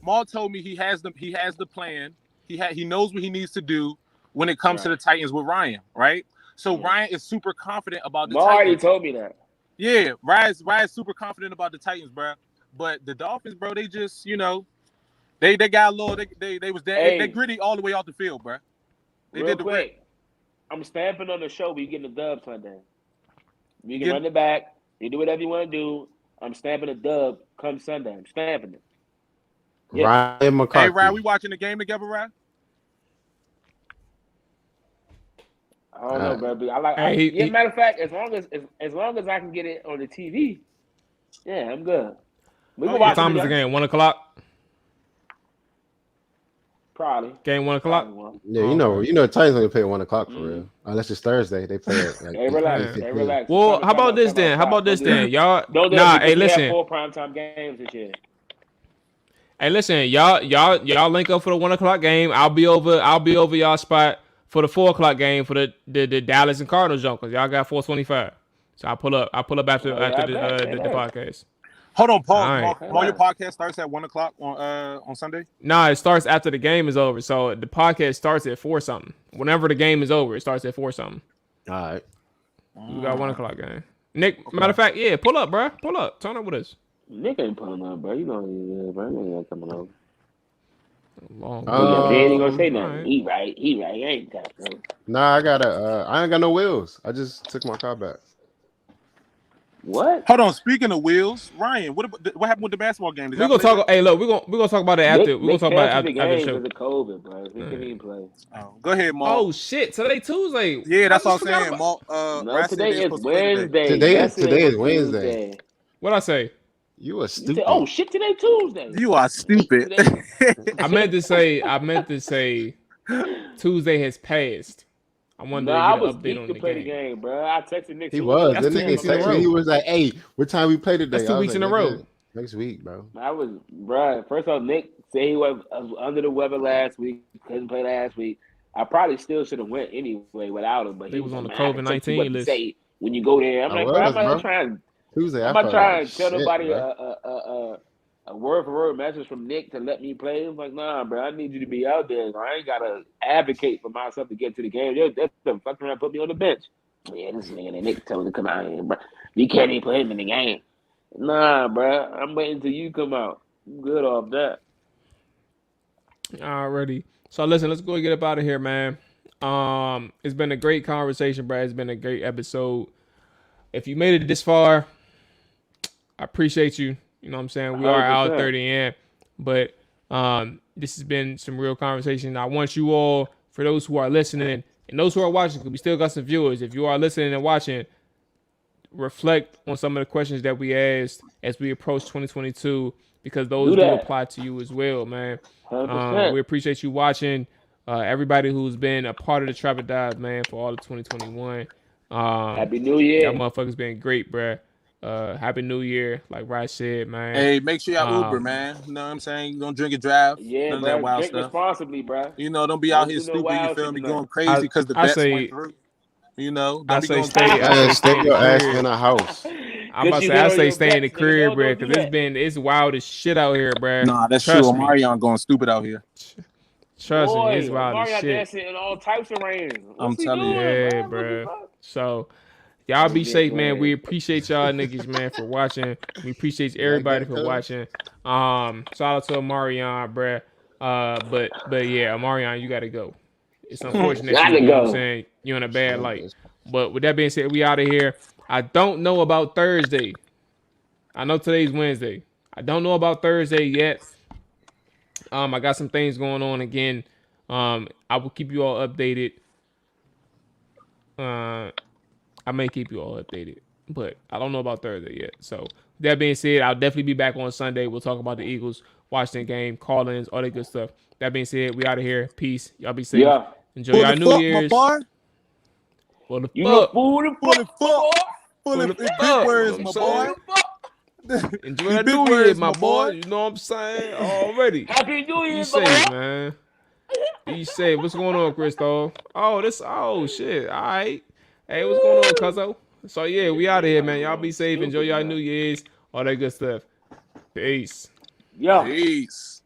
Maul told me he has the plan. He knows what he needs to do when it comes to the Titans with Ryan, right? So Ryan is super confident about the Titans. already told me that. Yeah, Ryan's super confident about the Titans, bro. But the Dolphins, bro, they just, you know, they got a little, they was they gritty all the way off the field, bro. They Real quick, I'm stamping on the show. We getting the dub Sunday. You can run it back. You do whatever you want to do. I'm stamping a dub come Sunday. I'm stamping it. Yeah. Ryan McCarthy. Hey, Ryan, we watching the game together, Ryan? I don't know, bro. But I like. Matter of fact, as long as I can get it on the TV, yeah, I'm good. What time is the game? 1 o'clock. Probably. Game 1 o'clock. Yeah, you know, Titans only play at 1 o'clock for real. Unless it's Thursday, they play it. Like, hey, relax. Well, how about this then? Y'all. Hey, listen. 4 primetime games this year. Hey, listen, y'all link up for the 1 o'clock game. I'll be over y'all spot for the 4 o'clock game for the Dallas and Cardinals jump because y'all got 425. So I'll pull up after the podcast. Hold on, Paul. Paul, your podcast starts at 1 o'clock on Sunday? Nah, it starts after the game is over. So the podcast starts at 4 something. Whenever the game is over, it starts at 4 something. All right. We got 1 o'clock game. Nick, matter of fact, yeah, pull up, bro. Pull up. Turn up with us. Nick ain't pulling up, bro. You know he is, bro. He ain't coming over. Long he ain't gonna say nothing. Right. He right. He ain't got no. Nah, I ain't got no wheels. I just took my car back. What? Hold on. Speaking of wheels, Ryan, what happened with the basketball game? We're gonna talk. Hey, look, we're gonna talk about it after. We're gonna talk about it after the show. Because of COVID, bro. We couldn't even play. Oh, go ahead, Maul. Oh shit! Today Tuesday. Yeah, that's what I'm saying. Maul, no, today is Wednesday. Today is Wednesday. What'd I say? You are stupid. Oh shit! Today Tuesday. You are stupid. I meant to say Tuesday has passed. I wonder. I was geeked to play the game, bro. I texted Nick. He was. That nigga texted. He was like, "Hey, what time we play today?" That's 2 weeks in a row. Next week, bro. Bro. First off, Nick said he was under the weather last week. Couldn't play last week. I probably still should have went anyway without him, but he was on the COVID-19 list. Say when you go there, I'm like, bro, I'm not trying. Tuesday, I'm not trying to tell nobody a word for word message from Nick to let me play. I'm like, nah, bro, I need you to be out there. I ain't gotta advocate for myself to get to the game. That's the fucking around put me on the bench. Yeah, this nigga Nick told me to come out here, bro. You can't even play him in the game. Nah, bro, I'm waiting till you come out. I'm good off that. Alrighty. So listen, let's go get up out of here, man. It's been a great conversation, bro. It's been a great episode. If you made it this far, I appreciate you. You know what I'm saying? We 100%. Are out 30 in. But this has been some real conversation. I want you all, for those who are listening and those who are watching, because we still got some viewers. If you are listening and watching, reflect on some of the questions that we asked as we approach 2022, because those do apply to you as well, man. We appreciate you watching. Everybody who's been a part of the Trapper Dive, man, for all of 2021. Happy New Year. That motherfucker's been great, bruh. Happy New Year, like Raj said, man. Hey, make sure y'all Uber, man. You know what I'm saying? Don't drink and drive. Yeah, none bro. Of that wild Drink stuff. Responsibly, bro. You know, don't be out here stupid. You feel me? Going crazy because the bets went through. You know, don't be going stay your ass in a house. I'm about to say, I say stay in the crib, bro, because it's wild as shit out here, bro. Nah, that's true. Omarion going stupid out here. Trust me, it's wild as shit. Dancing in all types of rain. I'm telling you, yeah, bro. So y'all be safe, man. We appreciate y'all niggas, man, for watching. We appreciate everybody for watching. Shout out to Omarion, bro. But yeah, Omarion, you gotta go. It's unfortunate you know what I'm saying, you're in a bad light. But with that being said, we out of here. I don't know about Thursday. I know today's Wednesday. I don't know about Thursday yet. I got some things going on again. I will keep you all updated. I may keep you all updated, but I don't know about Thursday yet. So that being said, I'll definitely be back on Sunday. We'll talk about the Eagles, Washington game, call-ins, all that good stuff. That being said, we out of here. Peace. Y'all be safe. Yeah. Enjoy y'all New Year's. Full of big words, my boy. Enjoy that New Year's, my boy. You know what I'm saying? Already. Happy New Year, be safe, man. Be safe. What's going on, Christoph? Oh, shit. All right. Hey, what's going on, cuzzo? So, yeah, we out of here, man. Y'all be safe. Enjoy y'all New Year's. All that good stuff. Peace. Yeah. Peace.